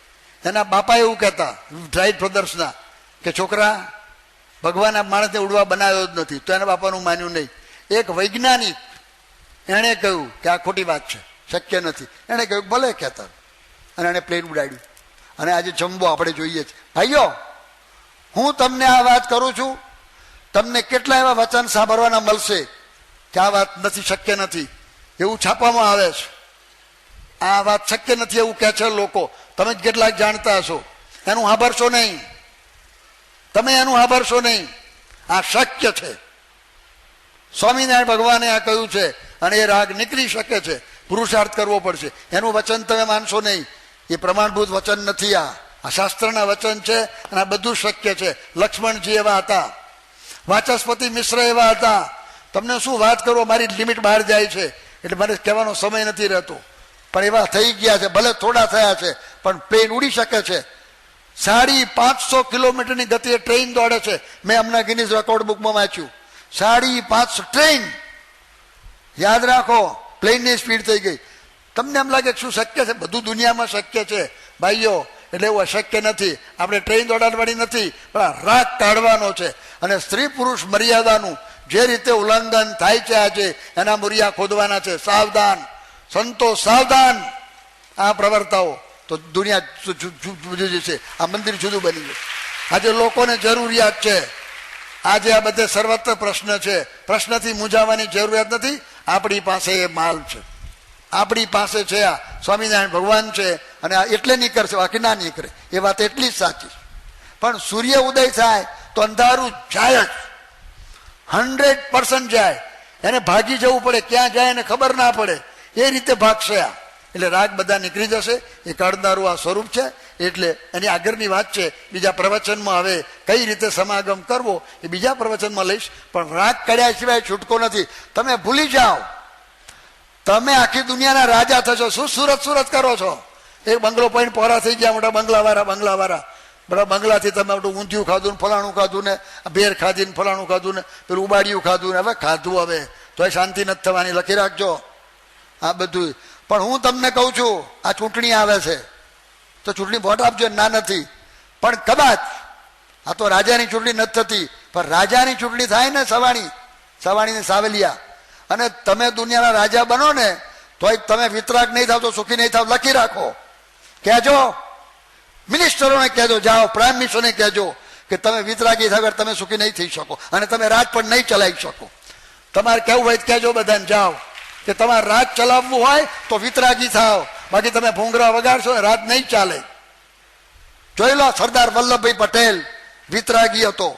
એના બાપા એવું કહેતા રાઈટ બ્રધર્સના કે છોકરા, ભગવાન આ માણસને ઉડવા બનાવ્યો જ નથી. તો એના બાપાનું માન્યું નહીં. એક વૈજ્ઞાનિક એણે કહ્યું કે આ ખોટી વાત છે, શક્ય નથી. એણે કહ્યું ભલે કહેતા, અને એણે પ્લેન ઉડાડ્યું. અને આજે જમ્બો આપણે જોઈએ છે. ભાઈઓ, હું તમને આ વાત કરું છું, તમને કેટલા એવા વચન સાંભળવાના મળશે કે આ વાત નથી, શક્ય નથી, એવું છાપવામાં આવે છે. આ વાત શક્ય નથી એવું કહે છે લોકો. તમે જ કેટલાક જાણતા હશો. એનું સાંભળશો નહીં, તમે એનું સાંભળશો નહીં. આ શક્ય છે. સ્વામિનારાયણ ભગવાને આ કહ્યું છે, અને એ રાગ નીકળી શકે છે. પુરુષાર્થ કરવો પડશે. એનું વચન તમે માનશો નહીં. એ પ્રમાણભૂત વચન નથી. આ શાસ્ત્રના વચન છે, અને આ બધું શક્ય છે. લક્ષ્મણજી એવા હતા, વાચસ્પતિ મિશ્ર એવા હતા. તમને શું વાત કરો, મારી લિમિટ બહાર જાય છે એટલે મારે કહેવાનો સમય નથી રહેતો. પણ એવા થઈ ગયા છે. ભલે થોડા થયા છે, પણ પ્લેન ઉડી શકે છે. 550 કિલોમીટરની ગતિએ ટ્રેન દોડે છે. મેં હમણાં ગિનીઝ રેકોર્ડ બુકમાં વાંચ્યું. 550 ટ્રેન. યાદ રાખો, પ્લેનની સ્પીડ થઈ ગઈ. તમને એમ લાગે શું શક્ય છે? બધું દુનિયામાં શક્ય છે ભાઈઓ. એટલે એવું અશક્ય નથી. આપણે ટ્રેન દોડાડવાની નથી, પણ રાગ કાઢવાનો છે. અને સ્ત્રી પુરુષ મર્યાદાનું જે રીતે ઉલ્લંઘન થાય છે આજે, એના મૂરિયા ખોદવાના છે. સાવધાન સંતો, સાવધાન. આ પ્રવર્તાઓ તો દુનિયા જુદી છે. આ મંદિર જુદું બની ગયું. આજે લોકોને જરૂરિયાત છે. આજે આ બધે સર્વત્ર પ્રશ્ન છે. પ્રશ્નથી મૂંઝાવાની જરૂરિયાત નથી. આપણી પાસે એ માલ છે, આપણી પાસે છે. આ સ્વામિનારાયણ ભગવાન છે, અને આ એટલે નીકળશે, બાકી ના નીકળે. એ વાત એટલી જ સાચી. પણ સૂર્ય ઉદય થાય તો અંધારું જાય જ, 100% જાય. એને ભાગી જવું પડે. ક્યાં જાય એને ખબર ના પડે. એ રીતે ભાગશે આ. એટલે રાગ બધા નીકળી જશે. એ કાઢનારું આ સ્વરૂપ છે. એટલે એની આગળની વાત છે. બીજા પ્રવચનમાં હવે કઈ રીતે સમાગમ કરવો એ બીજા પ્રવચનમાં લઈશ. પણ રાગ કાઢ્યા સિવાય છૂટકો નથી. તમે ભૂલી જાઓ, તમે આખી દુનિયાના રાજા થશો. શું સુરત કરો છો? એક બંગલો પૈણ પહોરા થઈ ગયા, મોટા બંગલાવાળા બધા બંગલાથી તમે મોટું ઊંધિયું ખાધું ને ફલાણું ખાધું ને ભેર ખાધી ને ફલાણું ખાધું ને પેલું ઉબાડિયું ખાધું ને હવે ખાધું. હવે તોય શાંતિ નથી થવાની. લખી રાખજો આ બધું. પણ હું તમને કહું છું, આ ચૂંટણી આવે છે તો ચૂંટણી વોટ આપજો. ના નથી, પણ કદાચ આ તો રાજાની ચૂંટણી નથી થતી, પણ રાજાની ચૂંટણી થાય ને, સવાણી ને સાવલિયા, અને તમે દુનિયાના રાજા બનો ને, તોય તમે વિતરાગ નહીં થાવ તો સુખી નહીં થાવ. લખી રાખો. કહેજો, મિનિસ્ટરોને કહેજો, જાઓ પ્રાઇમ મિનિસ્ટરને કહેજો કે તમે વિતરાગી વગર તમે સુખી નહીં થઈ શકો, અને તમે રાજ પણ નહીં ચલાવી શકો. તમારે કહેવું હોય કહેજો બધાને. જાઓ કે તમારે રાજ ચલાવવું હોય તો વિતરાગી થાવ, બાકી તમે ભૂંગરા વગાડશો ને રાજ નહીં ચાલે. જોઈ લો, સરદાર વલ્લભભાઈ પટેલ વિતરાગી હતો.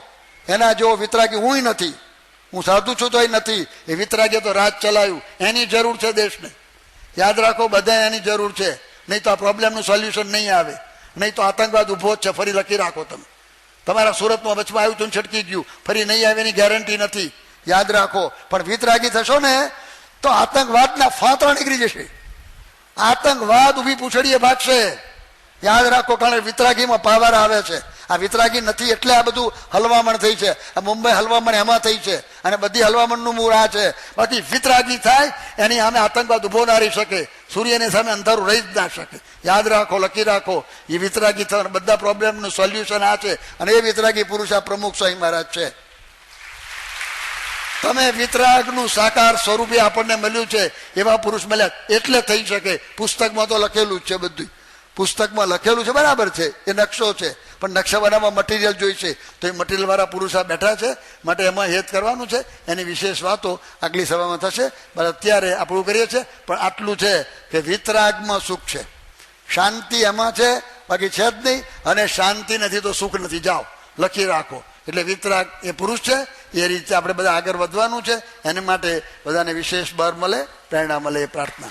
એના જેવો વિતરાગી હું નથી. હું સાધુ છું તોય નથી. એ વિતરાગી તો રાજ ચલાવ્યું. એની જરૂર છે દેશને. યાદ રાખો, બધા એની જરૂર છે. નહીં તો આ પ્રોબ્લેમનું સોલ્યુશન નહીં આવે. નહીં તો આતંકવાદ ઉભો જ છે. ફરી લખી રાખો તમે. તમારા સુરતમાં વચમાં આવ્યું હતું, છટકી ગયું. ફરી નહીં આવે એની ગેરંટી નથી. યાદ રાખો. પણ વિતરાગી થશો ને તો આતંકવાદના ફાંતરા નીકળી જશે. આતંકવાદ ઉભી પૂછડીએ ભાગશે. યાદ રાખો, કારણ વિતરાગીમાં પાવર આવે છે. આ વિતરાગી નથી એટલે આ બધું હલવામણ થઈ છે. આ મુંબઈ હલવામણ એમાં થઈ છે, અને બધી હલવામણનું મૂળ આ છે. બાકી વિતરાગી થાય એની સામે આતંકવાદ ઉભો ના રહી શકે. સૂર્યની સામે અંધારું રહી જ ના શકે. યાદ રાખો, લખી રાખો. એ વિતરાગી થવાના બધા પ્રોબ્લેમનું સોલ્યુશન આ છે, અને એ વિતરાગી પુરુષ આ પ્રમુખ સ્વામી મહારાજ છે. તમે વિતરાગનું સાકાર સ્વરૂપે આપણને મળ્યું છે, એવા પુરુષ મળ્યા એટલે થઈ શકે. પુસ્તકમાં તો લખેલું જ છે બધું. પુસ્તકમાં લખેલું છે, બરાબર છે, એ નકશો છે. પણ નકશા બનાવવા મટીરિયલ જોઈશે. તો એ મટીરિયલ વાળા પુરુષ આ બેઠા છે, માટે એમાં હેત કરવાનું છે. એની વિશેષ વાતો આગલી સભામાં થશે. પણ અત્યારે આપણું કરીએ છીએ. પણ આટલું છે કે વિતરાગમાં સુખ છે, શાંતિ એમાં છે, બાકી છે જ નહીં. અને શાંતિ નથી તો સુખ નથી. જાઓ, લખી રાખો. એટલે વિતરાગ એ પુરુષ છે, એ રીતે આપણે બધા આગળ વધવાનું છે. એની માટે બધાને વિશેષ બળ મળે, પ્રેરણા મળે એ પ્રાર્થના.